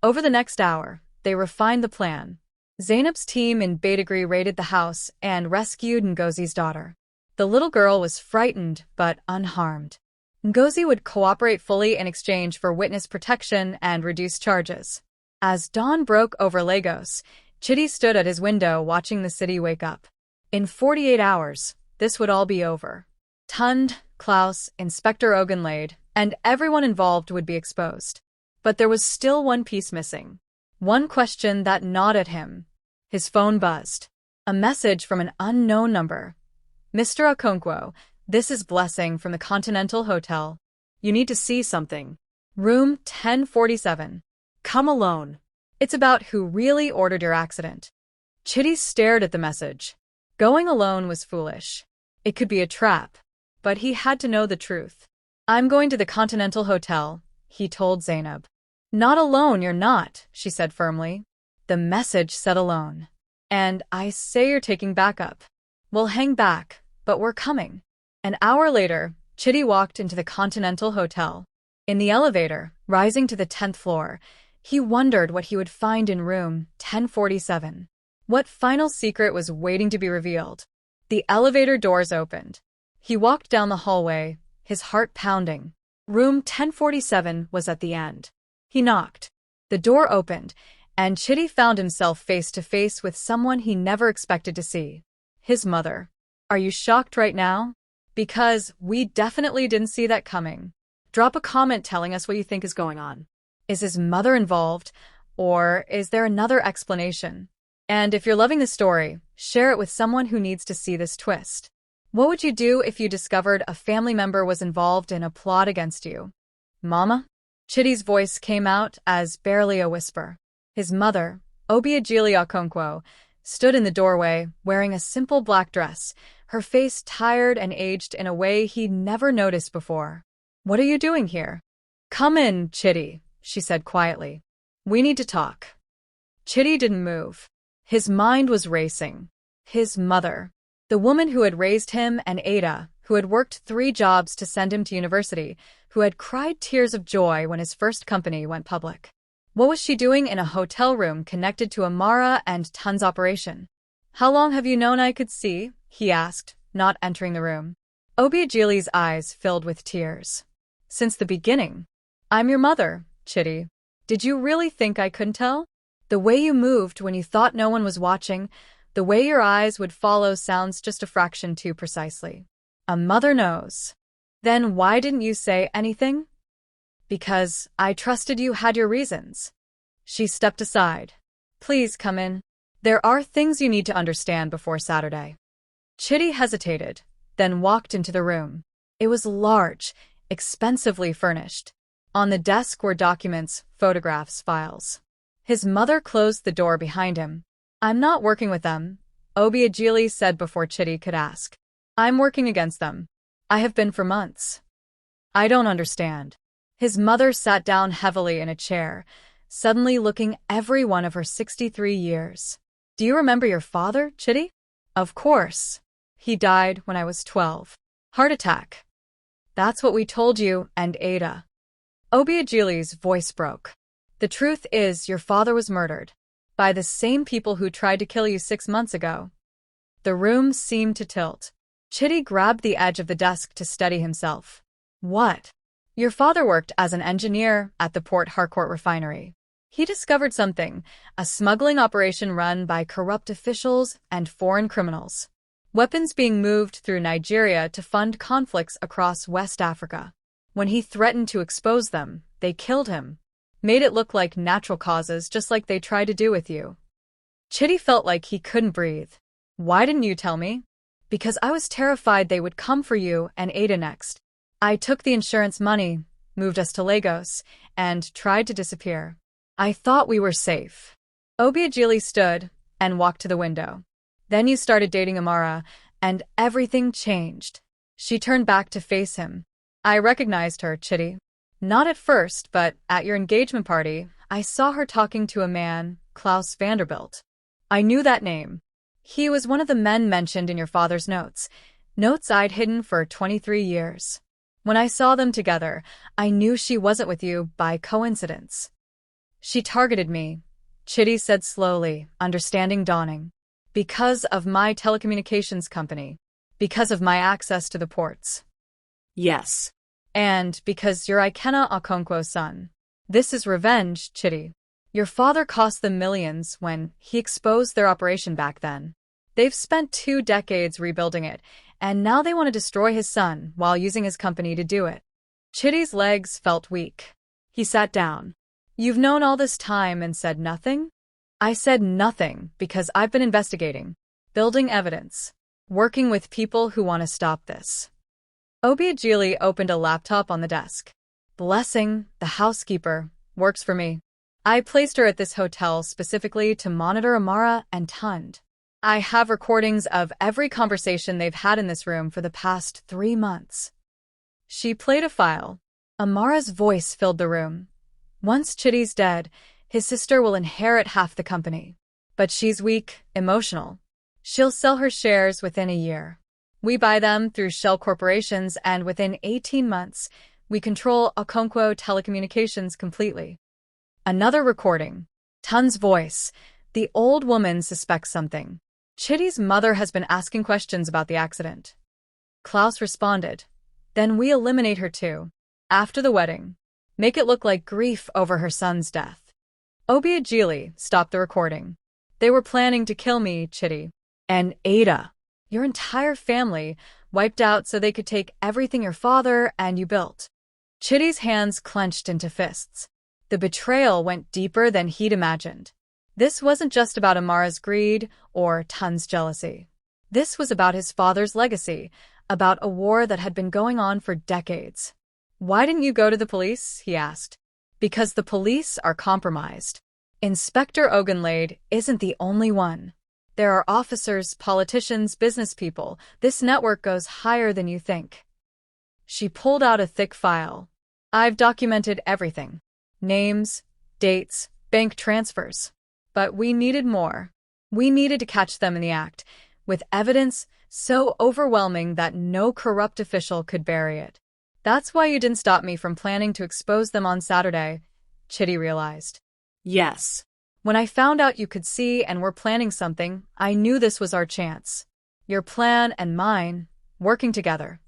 Over the next hour, they refined the plan. Zainab's team in Betrayal raided the house and rescued Ngozi's daughter. The little girl was frightened but unharmed. Ngozi would cooperate fully in exchange for witness protection and reduced charges. As dawn broke over Lagos, Chidi stood at his window watching the city wake up. In 48 hours, this would all be over. Tunde, Klaus, Inspector Ogunlade, and everyone involved would be exposed. But there was still one piece missing. One question that gnawed at him. His phone buzzed. A message from an unknown number. "Mr. Okonkwo, this is Blessing from the Continental Hotel. You need to see something. Room 1047. Come alone. It's about who really ordered your accident." Chidi stared at the message. Going alone was foolish. It could be a trap. But he had to know the truth. "I'm going to the Continental Hotel," he told Zainab. "Not alone, you're not," she said firmly. The message said alone. "And I say you're taking backup. We'll hang back, but we're coming." An hour later, Chidi walked into the Continental Hotel. In the elevator, rising to the 10th floor, he wondered what he would find in room 1047. What final secret was waiting to be revealed? The elevator doors opened. He walked down the hallway, his heart pounding. Room 1047 was at the end. He knocked. The door opened, and Chidi found himself face to face with someone he never expected to see. His mother. Are you shocked right now? Because we definitely didn't see that coming. Drop a comment telling us what you think is going on. Is his mother involved, or is there another explanation? And if you're loving the story, share it with someone who needs to see this twist. What would you do if you discovered a family member was involved in a plot against you? Mama? Chidi's voice came out as barely a whisper. His mother, Chidi Okonkwo, stood in the doorway wearing a simple black dress, her face tired and aged in a way he'd never noticed before. What are you doing here? Come in, Chidi, she said quietly. We need to talk. Chidi didn't move. His mind was racing. His mother, the woman who had raised him and Ada, who had worked 3 jobs to send him to university, who had cried tears of joy when his first company went public. What was she doing in a hotel room connected to Amara and Tunde's operation? How long have you known I could see? He asked, not entering the room. Chili's eyes filled with tears. Since the beginning. I'm your mother, Chidi. Did you really think I couldn't tell? The way you moved when you thought no one was watching, the way your eyes would follow sounds just a fraction too precisely. A mother knows. Then why didn't you say anything? Because I trusted you had your reasons. She stepped aside. Please come in. There are things you need to understand before Saturday. Chidi hesitated, then walked into the room. It was large, expensively furnished. On the desk were documents, photographs, files. His mother closed the door behind him. I'm not working with them, Obiageli said before Chidi could ask. I'm working against them. I have been for months. I don't understand. His mother sat down heavily in a chair, suddenly looking every one of her 63 years. Do you remember your father, Chidi? Of course. He died when I was 12. Heart attack. That's what we told you and Ada. Obiageli's voice broke. The truth is your father was murdered. By the same people who tried to kill you 6 months ago. The room seemed to tilt. Chidi grabbed the edge of the desk to steady himself. What? Your father worked as an engineer at the Port Harcourt refinery. He discovered something, a smuggling operation run by corrupt officials and foreign criminals. Weapons being moved through Nigeria to fund conflicts across West Africa. When he threatened to expose them, they killed him. Made it look like natural causes, just like they tried to do with you. Chidi felt like he couldn't breathe. Why didn't you tell me? Because I was terrified they would come for you and Ada next. I took the insurance money, moved us to Lagos, and tried to disappear. I thought we were safe. Obiageli stood and walked to the window. Then you started dating Amara, and everything changed. She turned back to face him. I recognized her, Chidi. Not at first, but at your engagement party, I saw her talking to a man, Klaus Vanderbilt. I knew that name. He was one of the men mentioned in your father's notes. Notes I'd hidden for 23 years. When I saw them together, I knew she wasn't with you by coincidence. She targeted me, Chidi said slowly, understanding dawning. Because of my telecommunications company. Because of my access to the ports. Yes. And because you're Chidi Okonkwo's son. This is revenge, Chidi. Your father cost them millions when he exposed their operation back then. They've spent 2 decades rebuilding it, and now they want to destroy his son while using his company to do it. Chidi's legs felt weak. He sat down. You've known all this time and said nothing? I said nothing because I've been investigating, building evidence, working with people who want to stop this. Obiageli opened a laptop on the desk. Blessing, the housekeeper, works for me. I placed her at this hotel specifically to monitor Amara and Tunde. I have recordings of every conversation they've had in this room for the past 3 months. She played a file. Amara's voice filled the room. Once Chidi's dead, his sister will inherit half the company. But she's weak, emotional. She'll sell her shares within a year. We buy them through shell corporations, and within 18 months, we control Okonkwo Telecommunications completely. Another recording. Tunde's voice. The old woman suspects something. Chidi's mother has been asking questions about the accident. Klaus responded. Then we eliminate her too. After the wedding. Make it look like grief over her son's death. Obiageli stopped the recording. They were planning to kill me, Chidi. And Ada. Your entire family wiped out so they could take everything your father and you built. Chidi's hands clenched into fists. The betrayal went deeper than he'd imagined. This wasn't just about Amara's greed or Tunde's jealousy. This was about his father's legacy, about a war that had been going on for decades. Why didn't you go to the police? He asked. Because the police are compromised. Inspector Ogunlade isn't the only one. There are officers, politicians, business people. This network goes higher than you think. She pulled out a thick file. I've documented everything. Names, dates, bank transfers. But we needed more. We needed to catch them in the act, with evidence so overwhelming that no corrupt official could bury it. That's why you didn't stop me from planning to expose them on Saturday, Chidi realized. Yes. When I found out you could see and were planning something, I knew this was our chance. Your plan and mine, working together.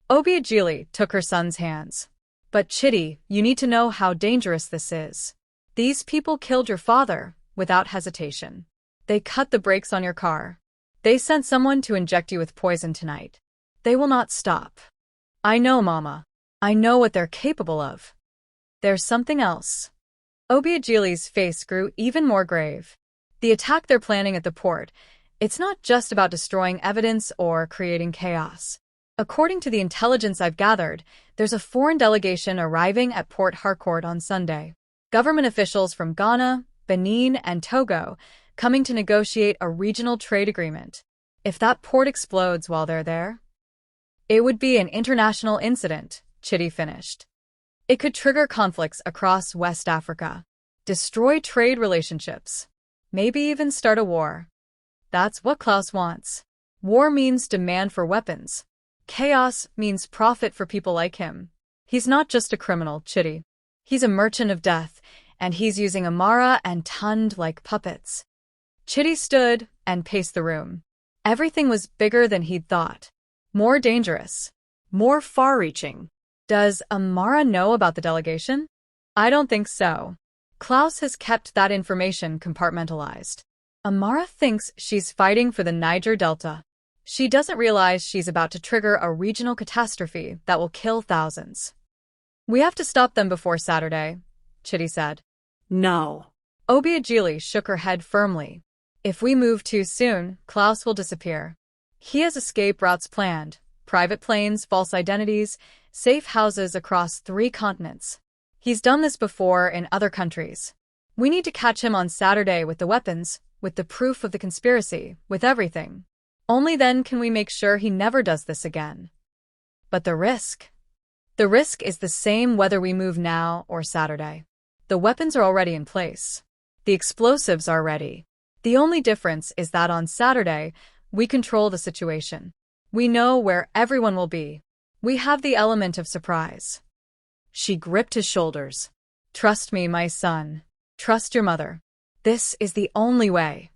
Obiageli took her son's hands. But Chidi, you need to know how dangerous this is. These people killed your father, without hesitation. They cut the brakes on your car. They sent someone to inject you with poison tonight. They will not stop. I know, Mama. I know what they're capable of. There's something else. Obiageli's face grew even more grave. The attack they're planning at the port, it's not just about destroying evidence or creating chaos. According to the intelligence I've gathered, there's a foreign delegation arriving at Port Harcourt on Sunday. Government officials from Ghana, Benin, and Togo coming to negotiate a regional trade agreement. If that port explodes while they're there, it would be an international incident, Chidi finished. It could trigger conflicts across West Africa, destroy trade relationships, maybe even start a war. That's what Klaus wants. War means demand for weapons. Chaos means profit for people like him. He's not just a criminal, Chidi. He's a merchant of death, and he's using Amara and Tunde like puppets. Chidi stood and paced the room. Everything was bigger than he'd thought. More dangerous. More far-reaching. Does Amara know about the delegation? I don't think so. Klaus has kept that information compartmentalized. Amara thinks she's fighting for the Niger Delta. She doesn't realize she's about to trigger a regional catastrophe that will kill thousands. We have to stop them before Saturday, Chidi said. No. Obiageli shook her head firmly. If we move too soon, Klaus will disappear. He has escape routes planned, private planes, false identities, safe houses across 3 continents. He's done this before in other countries. We need to catch him on Saturday with the weapons, with the proof of the conspiracy, with everything. Only then can we make sure he never does this again. But the risk? The risk is the same whether we move now or Saturday. The weapons are already in place. The explosives are ready. The only difference is that on Saturday, we control the situation. We know where everyone will be. We have the element of surprise. She gripped his shoulders. Trust me, my son. Trust your mother. This is the only way.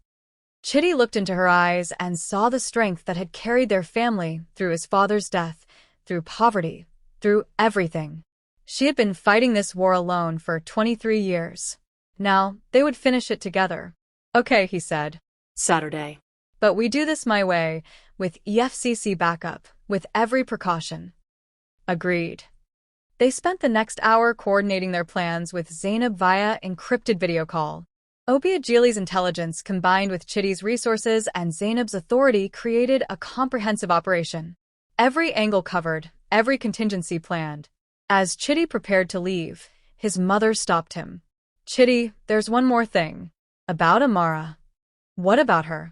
Chidi looked into her eyes and saw the strength that had carried their family through his father's death, through poverty, through everything. She had been fighting this war alone for 23 years. Now, they would finish it together. Okay, he said. Saturday. But we do this my way, with EFCC backup, with every precaution. Agreed. They spent the next hour coordinating their plans with Zainab via encrypted video call. Obiageli's intelligence combined with Chidi's resources and Zainab's authority created a comprehensive operation. Every angle covered, every contingency planned. As Chidi prepared to leave, his mother stopped him. Chidi, there's one more thing. About Amara. What about her?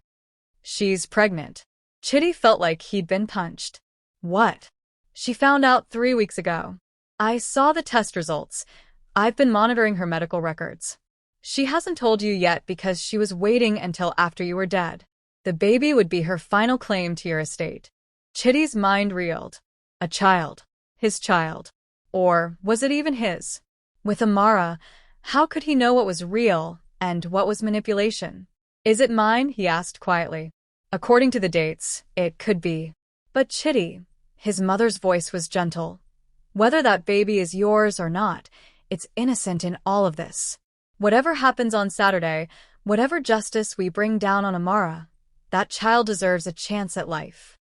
She's pregnant. Chidi felt like he'd been punched. What? She found out 3 weeks ago. I saw the test results. I've been monitoring her medical records. She hasn't told you yet because she was waiting until after you were dead. The baby would be her final claim to your estate. Chidi's mind reeled. A child. His child. Or was it even his? With Amara, how could he know what was real and what was manipulation? Is it mine? He asked quietly. According to the dates, it could be. But Chidi, his mother's voice was gentle. Whether that baby is yours or not, it's innocent in all of this. Whatever happens on Saturday, whatever justice we bring down on Amara, that child deserves a chance at life.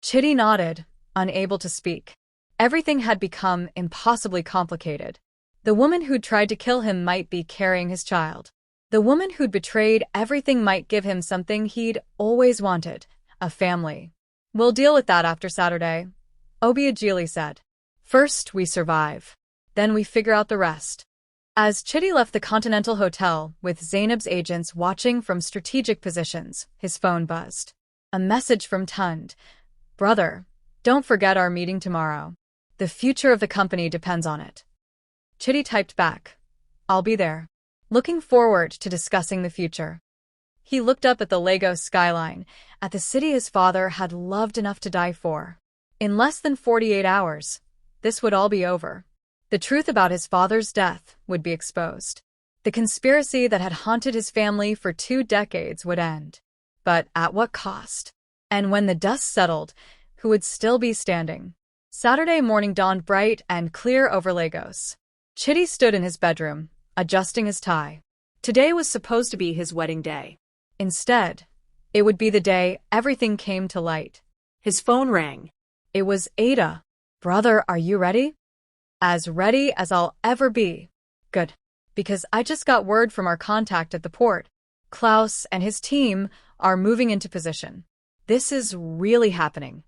Chidi nodded, unable to speak. Everything had become impossibly complicated. The woman who'd tried to kill him might be carrying his child. The woman who'd betrayed everything might give him something he'd always wanted, a family. We'll deal with that after Saturday, Obiageli said. First, we survive. Then we figure out the rest. As Chidi left the Continental Hotel with Zainab's agents watching from strategic positions, his phone buzzed. A message from Tunde. Brother, don't forget our meeting tomorrow. The future of the company depends on it. Chidi typed back. I'll be there. Looking forward to discussing the future. He looked up at the Lagos skyline, at the city his father had loved enough to die for. In less than 48 hours, this would all be over. The truth about his father's death would be exposed. The conspiracy that had haunted his family for 2 decades would end. But at what cost? And when the dust settled, who would still be standing? Saturday morning dawned bright and clear over Lagos. Chidi stood in his bedroom, adjusting his tie. Today was supposed to be his wedding day. Instead, it would be the day everything came to light. His phone rang. It was Ada. Brother, are you ready? As ready as I'll ever be. Good. Because I just got word from our contact at the port. Klaus and his team are moving into position. This is really happening.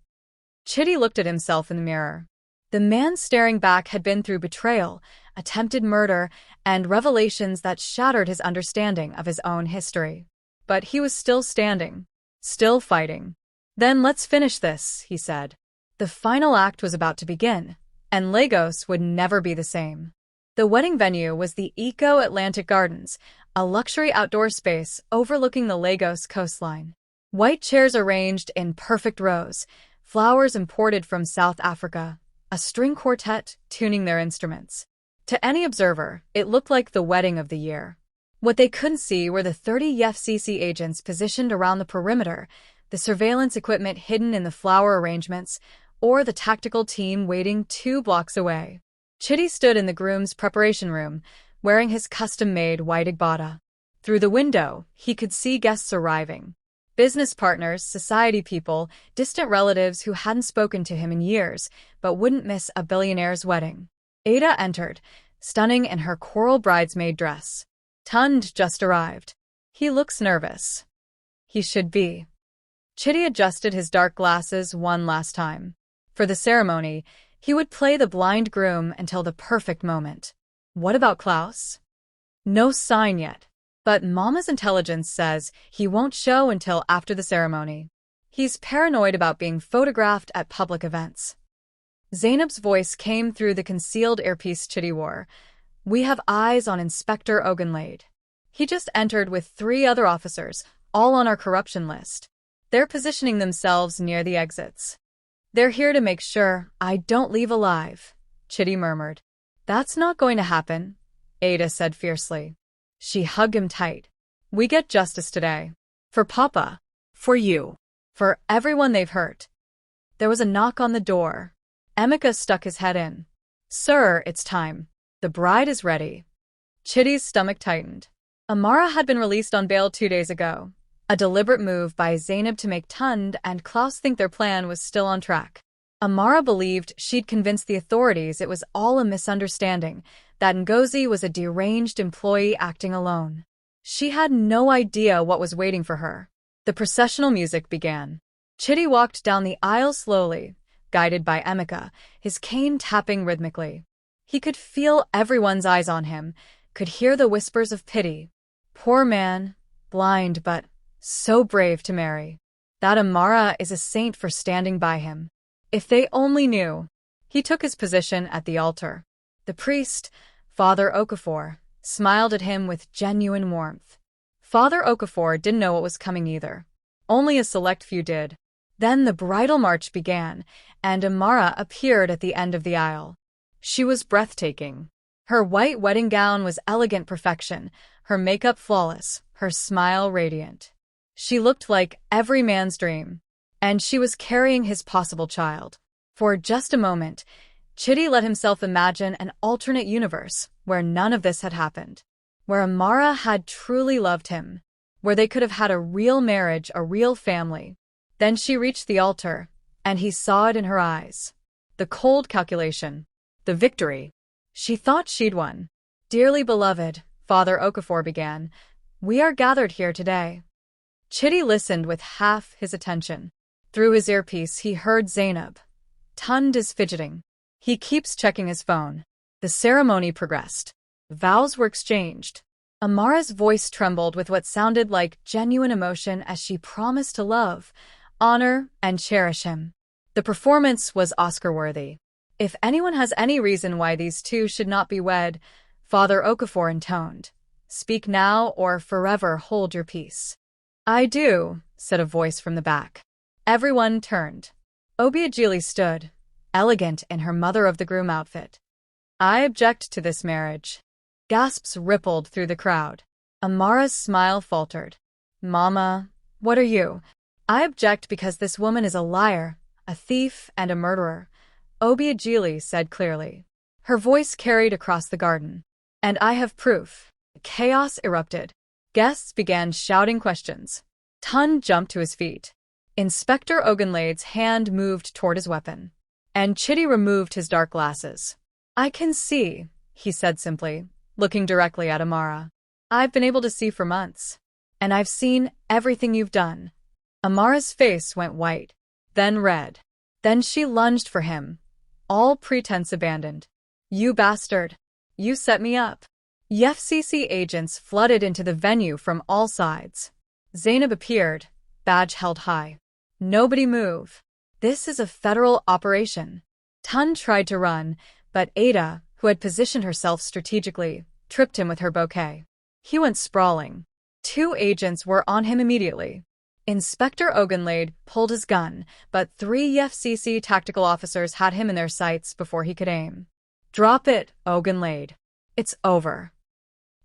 Chidi looked at himself in the mirror. The man staring back had been through betrayal, attempted murder, and revelations that shattered his understanding of his own history. But he was still standing, still fighting. Then let's finish this, he said. The final act was about to begin, and Lagos would never be the same. The wedding venue was the Eco-Atlantic Gardens, a luxury outdoor space overlooking the Lagos coastline. White chairs arranged in perfect rows, flowers imported from South Africa, a string quartet tuning their instruments. To any observer, it looked like the wedding of the year. What they couldn't see were the 30 FCC agents positioned around the perimeter, the surveillance equipment hidden in the flower arrangements, or the tactical team waiting 2 blocks away. Chidi stood in the groom's preparation room, wearing his custom-made white agbada. Through the window, he could see guests arriving. Business partners, society people, distant relatives who hadn't spoken to him in years, but wouldn't miss a billionaire's wedding. Ada entered, stunning in her coral bridesmaid dress. Tunde just arrived. He looks nervous. He should be. Chidi adjusted his dark glasses one last time. For the ceremony, he would play the blind groom until the perfect moment. What about Klaus? No sign yet. But Mama's intelligence says he won't show until after the ceremony. He's paranoid about being photographed at public events. Zainab's voice came through the concealed earpiece Chidi wore. We have eyes on Inspector Ogunlade. He just entered with 3 other officers, all on our corruption list. They're positioning themselves near the exits. They're here to make sure I don't leave alive, Chidi murmured. That's not going to happen, Ada said fiercely. She hugged him tight. We get justice today. For Papa. For you. For everyone they've hurt. There was a knock on the door. Emeka stuck his head in. Sir, it's time. The bride is ready. Chidi's stomach tightened. Amara had been released on bail 2 days ago. A deliberate move by Zainab to make Tunde and Klaus think their plan was still on track. Amara believed she'd convinced the authorities it was all a misunderstanding, that Ngozi was a deranged employee acting alone. She had no idea what was waiting for her. The processional music began. Chidi walked down the aisle slowly, guided by Emeka, his cane tapping rhythmically. He could feel everyone's eyes on him, could hear the whispers of pity. Poor man, blind but so brave to marry. That Amara is a saint for standing by him. If they only knew. He took his position at the altar. The priest, Father Okafor, smiled at him with genuine warmth. Father Okafor didn't know what was coming either. Only a select few did. Then the bridal march began, and Amara appeared at the end of the aisle. She was breathtaking. Her white wedding gown was elegant perfection, her makeup flawless, her smile radiant. She looked like every man's dream. And she was carrying his possible child. For just a moment, Chidi let himself imagine an alternate universe where none of this had happened, where Amara had truly loved him, where they could have had a real marriage, a real family. Then she reached the altar, and he saw it in her eyes. The cold calculation, the victory. She thought she'd won. Dearly beloved, Father Okafor began, we are gathered here today. Chidi listened with half his attention. Through his earpiece, he heard Zainab. Tunde is fidgeting. He keeps checking his phone. The ceremony progressed. Vows were exchanged. Amara's voice trembled with what sounded like genuine emotion as she promised to love, honor, and cherish him. The performance was Oscar-worthy. If anyone has any reason why these two should not be wed, Father Okafor intoned, speak now or forever hold your peace. I do, said a voice from the back. Everyone turned. Obiageli stood, elegant in her mother-of-the-groom outfit. I object to this marriage. Gasps rippled through the crowd. Amara's smile faltered. Mama, what are you? I object because this woman is a liar, a thief, and a murderer. Obiageli said clearly. Her voice carried across the garden. And I have proof. Chaos erupted. Guests began shouting questions. Tunde jumped to his feet. Inspector Ogunlade's hand moved toward his weapon. And Chidi removed his dark glasses. I can see, he said simply, looking directly at Amara. I've been able to see for months. And I've seen everything you've done. Amara's face went white, then red. Then she lunged for him. All pretense abandoned. You bastard. You set me up. FCC agents flooded into the venue from all sides. Zainab appeared, badge held high. Nobody move. This is a federal operation. Tunde tried to run, but Ada, who had positioned herself strategically, tripped him with her bouquet. He went sprawling. 2 agents were on him immediately. Inspector Ogunlade pulled his gun, but 3 FCC tactical officers had him in their sights before he could aim. Drop it, Ogunlade. It's over.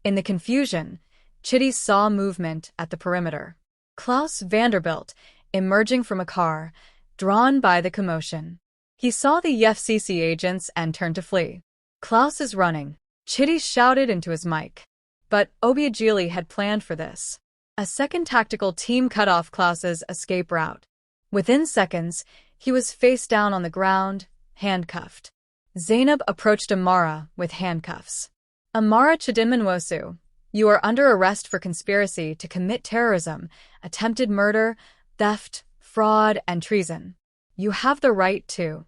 In the confusion, Chidi saw movement at the perimeter. Klaus Vanderbilt, emerging from a car, drawn by the commotion. He saw the FCC agents and turned to flee. Klaus is running, Chidi shouted into his mic. But Obiageli had planned for this. A second tactical team cut off Klaus's escape route. Within seconds, he was face down on the ground, handcuffed. Zainab approached Amara with handcuffs. Amara Chidimanwosu, you are under arrest for conspiracy to commit terrorism, attempted murder, theft, fraud, and treason. You have the right to.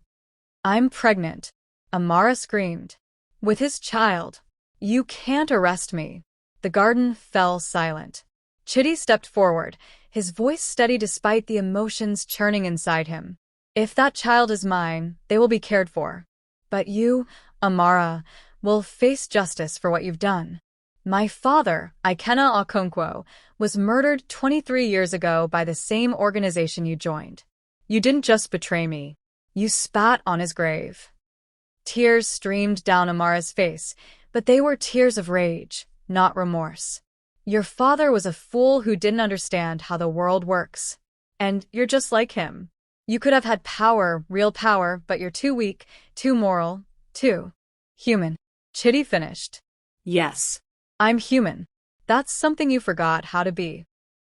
I'm pregnant, Amara screamed. With his child. You can't arrest me. The garden fell silent. Chidi stepped forward, his voice steady despite the emotions churning inside him. If that child is mine, they will be cared for. But you, Amara, will face justice for what you've done. My father, Chidi Okonkwo, was murdered 23 years ago by the same organization you joined. You didn't just betray me. You spat on his grave. Tears streamed down Amara's face, but they were tears of rage, not remorse. Your father was a fool who didn't understand how the world works. And you're just like him. You could have had power, real power, but you're too weak, too moral, too human. Chidi finished. Yes. I'm human. That's something you forgot how to be.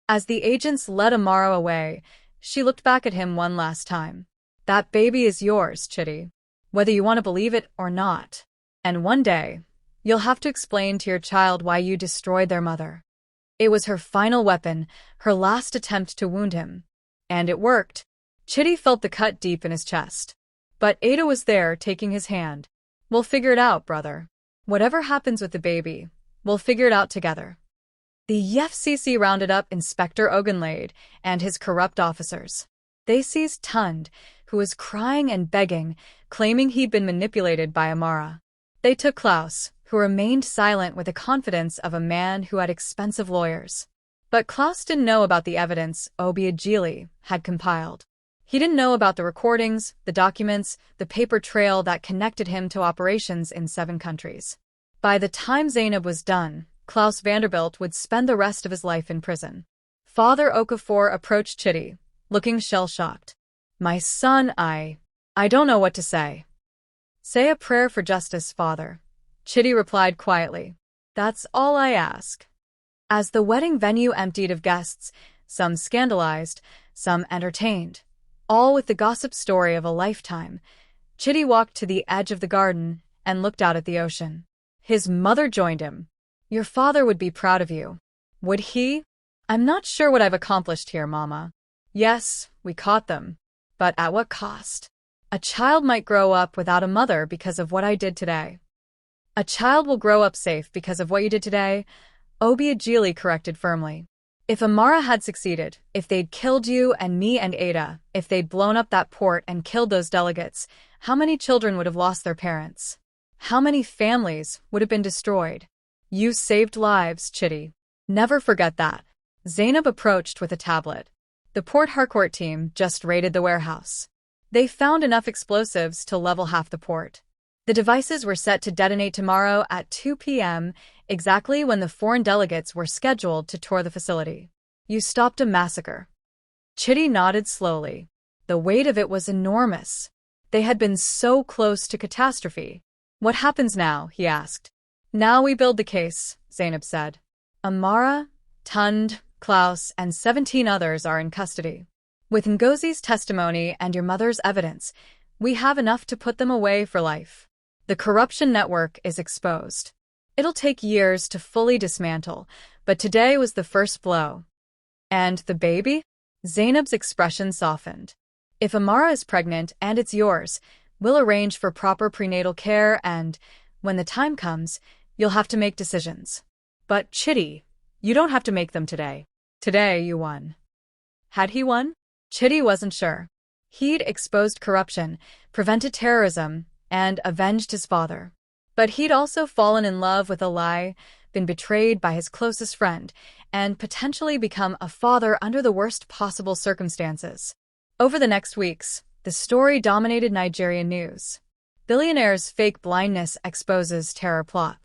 As the agents led Amara away, she looked back at him one last time. That baby is yours, Chidi. Whether you want to believe it or not. And one day, you'll have to explain to your child why you destroyed their mother. It was her final weapon, her last attempt to wound him. And it worked. Chidi felt the cut deep in his chest. But Ada was there, taking his hand. We'll figure it out, brother. Whatever happens with the baby, we'll figure it out together. The FCC rounded up Inspector Ogunlade and his corrupt officers. They seized Tunde, who was crying and begging, claiming he'd been manipulated by Amara. They took Klaus, who remained silent with the confidence of a man who had expensive lawyers. But Klaus didn't know about the evidence Obiageli had compiled. He didn't know about the recordings, the documents, the paper trail that connected him to operations in 7 countries. By the time Zainab was done, Klaus Vanderbilt would spend the rest of his life in prison. Father Okafor approached Chidi, looking shell-shocked. My son, I don't know what to say. Say a prayer for justice, Father. Chidi replied quietly. That's all I ask. As the wedding venue emptied of guests, some scandalized, some entertained, all with the gossip story of a lifetime, Chidi walked to the edge of the garden and looked out at the ocean. His mother joined him. Your father would be proud of you. Would he? I'm not sure what I've accomplished here, Mama. Yes, we caught them. But at what cost? A child might grow up without a mother because of what I did today. A child will grow up safe because of what you did today, Obiageli corrected firmly. If Amara had succeeded, if they'd killed you and me and Ada, if they'd blown up that port and killed those delegates, how many children would have lost their parents? How many families would have been destroyed? You saved lives, Chidi. Never forget that. Zainab approached with a tablet. The Port Harcourt team just raided the warehouse. They found enough explosives to level half the port. The devices were set to detonate tomorrow at 2 p.m., exactly when the foreign delegates were scheduled to tour the facility. You stopped a massacre. Chidi nodded slowly. The weight of it was enormous. They had been so close to catastrophe. What happens now? He asked. Now we build the case, Zainab said. Amara, Tunde, Klaus, and 17 others are in custody. With Ngozi's testimony and your mother's evidence, we have enough to put them away for life. The corruption network is exposed. It'll take years to fully dismantle, but today was the first blow. And the baby? Zainab's expression softened. If Amara is pregnant and it's yours, we'll arrange for proper prenatal care and, when the time comes, you'll have to make decisions. But Chidi, you don't have to make them today. Today you won. Had he won? Chidi wasn't sure. He'd exposed corruption, prevented terrorism, and avenged his father. But he'd also fallen in love with a lie, been betrayed by his closest friend, and potentially become a father under the worst possible circumstances. Over the next weeks, the story dominated Nigerian news. Billionaire's fake blindness exposes terror plot.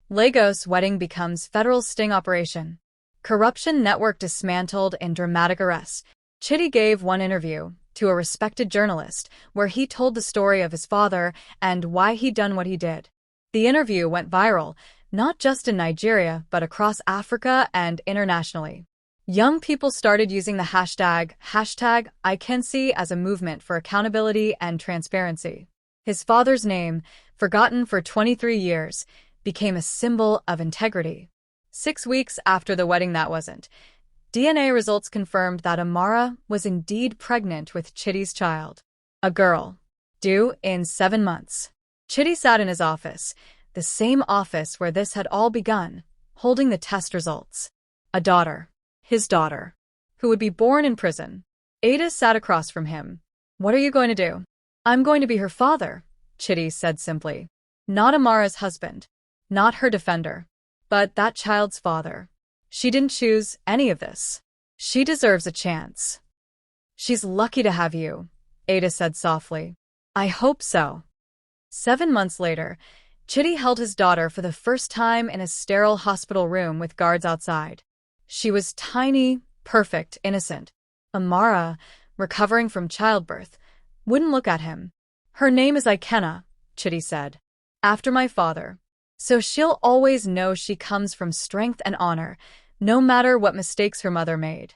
Lagos wedding becomes federal sting operation. Corruption network dismantled in dramatic arrests. Chidi gave one interview to a respected journalist where he told the story of his father and why he'd done what he did. The interview went viral, not just in Nigeria but across Africa and internationally. Young people started using the hashtag #ICanSee as a movement for accountability and transparency. His father's name, forgotten for 23 years, became a symbol of integrity. 6 weeks after the wedding that wasn't, DNA results confirmed that Amara was indeed pregnant with Chidi's child. A girl. Due in 7 months. Chidi sat in his office, the same office where this had all begun, holding the test results. A daughter. His daughter. Who would be born in prison. Ada sat across from him. What are you going to do? I'm going to be her father, Chidi said simply. Not Amara's husband. Not her defender. But that child's father. She didn't choose any of this. She deserves a chance. She's lucky to have you, Ada said softly. I hope so. 7 months later, Chidi held his daughter for the first time in a sterile hospital room with guards outside. She was tiny, perfect, innocent. Amara, recovering from childbirth, wouldn't look at him. Her name is Ikenna, Chidi said. After my father. So she'll always know she comes from strength and honor, no matter what mistakes her mother made.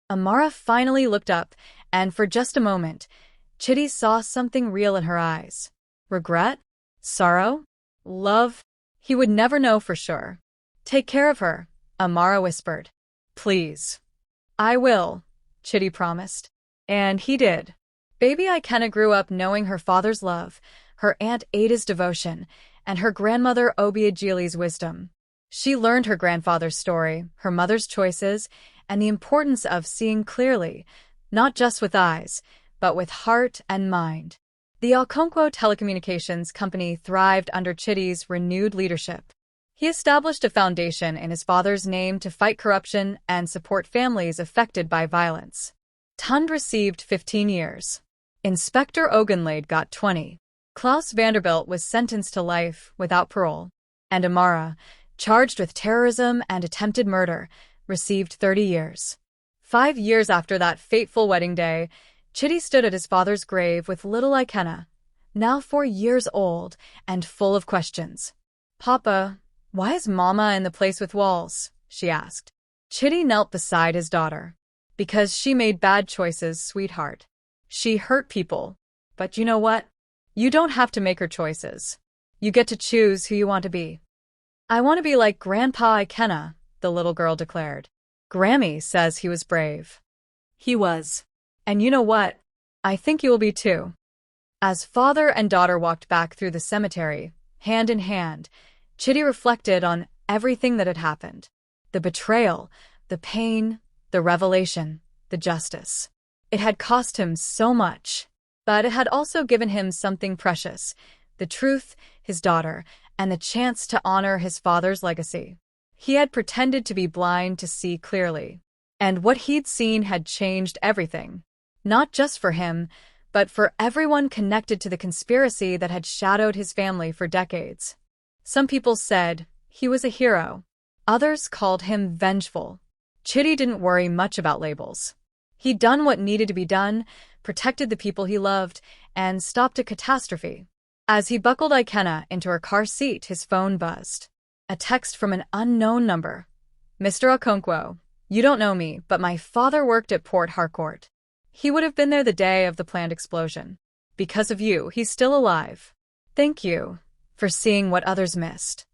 Amara finally looked up, and for just a moment, Chidi saw something real in her eyes. Regret? Sorrow? Love? He would never know for sure. Take care of her, Amara whispered. Please. I will, Chidi promised. And he did. Baby Ikenna grew up knowing her father's love, her Aunt Ada's devotion, and her grandmother Obiageli's wisdom. She learned her grandfather's story, her mother's choices, and the importance of seeing clearly, not just with eyes, but with heart and mind. The Okonkwo telecommunications company thrived under Chidi's renewed leadership. He established a foundation in his father's name to fight corruption and support families affected by violence. Tunde received 15 years. Inspector Ogunlade got 20. Klaus Vanderbilt was sentenced to life without parole, and Amara, charged with terrorism and attempted murder, received 30 years. 5 years after that fateful wedding day, Chidi stood at his father's grave with little Ikenna, now 4 years old and full of questions. Papa, why is Mama in the place with walls? She asked. Chidi knelt beside his daughter. Because she made bad choices, sweetheart. She hurt people. But you know what? You don't have to make her choices. You get to choose who you want to be. I want to be like Grandpa Ikenna, the little girl declared. Grammy says he was brave. He was. And you know what? I think you will be too. As father and daughter walked back through the cemetery, hand in hand, Chidi reflected on everything that had happened. The betrayal, the pain, the revelation, the justice. It had cost him so much. But it had also given him something precious, the truth, his daughter, and the chance to honor his father's legacy. He had pretended to be blind to see clearly. And what he'd seen had changed everything. Not just for him, but for everyone connected to the conspiracy that had shadowed his family for decades. Some people said he was a hero. Others called him vengeful. Chidi didn't worry much about labels. He'd done what needed to be done, protected the people he loved, and stopped a catastrophe. As he buckled Ikenna into her car seat, his phone buzzed. A text from an unknown number. "Mr. Okonkwo, you don't know me, but my father worked at Port Harcourt. He would have been there the day of the planned explosion. Because of you, he's still alive. Thank you for seeing what others missed."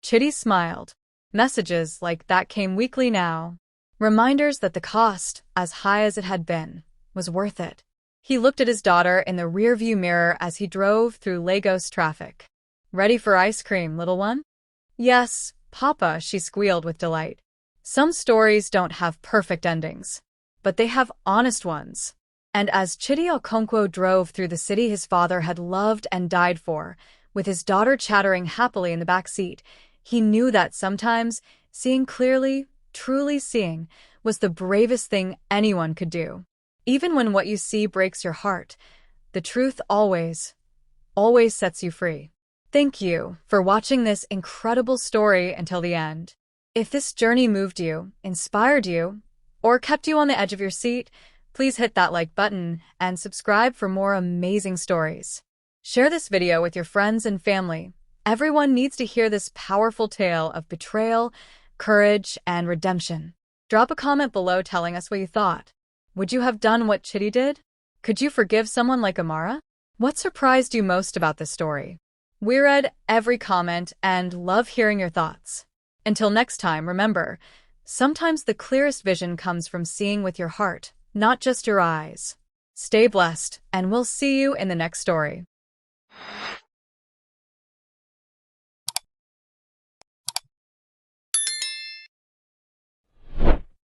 Chidi smiled. Messages like that came weekly now. Reminders that the cost, as high as it had been, was worth it. He looked at his daughter in the rearview mirror as he drove through Lagos traffic. "Ready for ice cream, little one?" "Yes, Papa," she squealed with delight. Some stories don't have perfect endings, but they have honest ones. And as Chidi Okonkwo drove through the city his father had loved and died for, with his daughter chattering happily in the back seat, he knew that sometimes seeing clearly, truly seeing, was the bravest thing anyone could do. Even when what you see breaks your heart, the truth always sets you free. Thank you for watching this incredible story until the end. If this journey moved you, inspired you, or kept you on the edge of your seat, please hit that like button and subscribe for more amazing stories. Share this video with your friends and family. Everyone needs to hear this powerful tale of betrayal, courage, and redemption. Drop a comment below telling us what you thought. Would you have done what Chidi did? Could you forgive someone like Amara? What surprised you most about this story? We read every comment and love hearing your thoughts. Until next time, remember, sometimes the clearest vision comes from seeing with your heart, not just your eyes. Stay blessed, and we'll see you in the next story.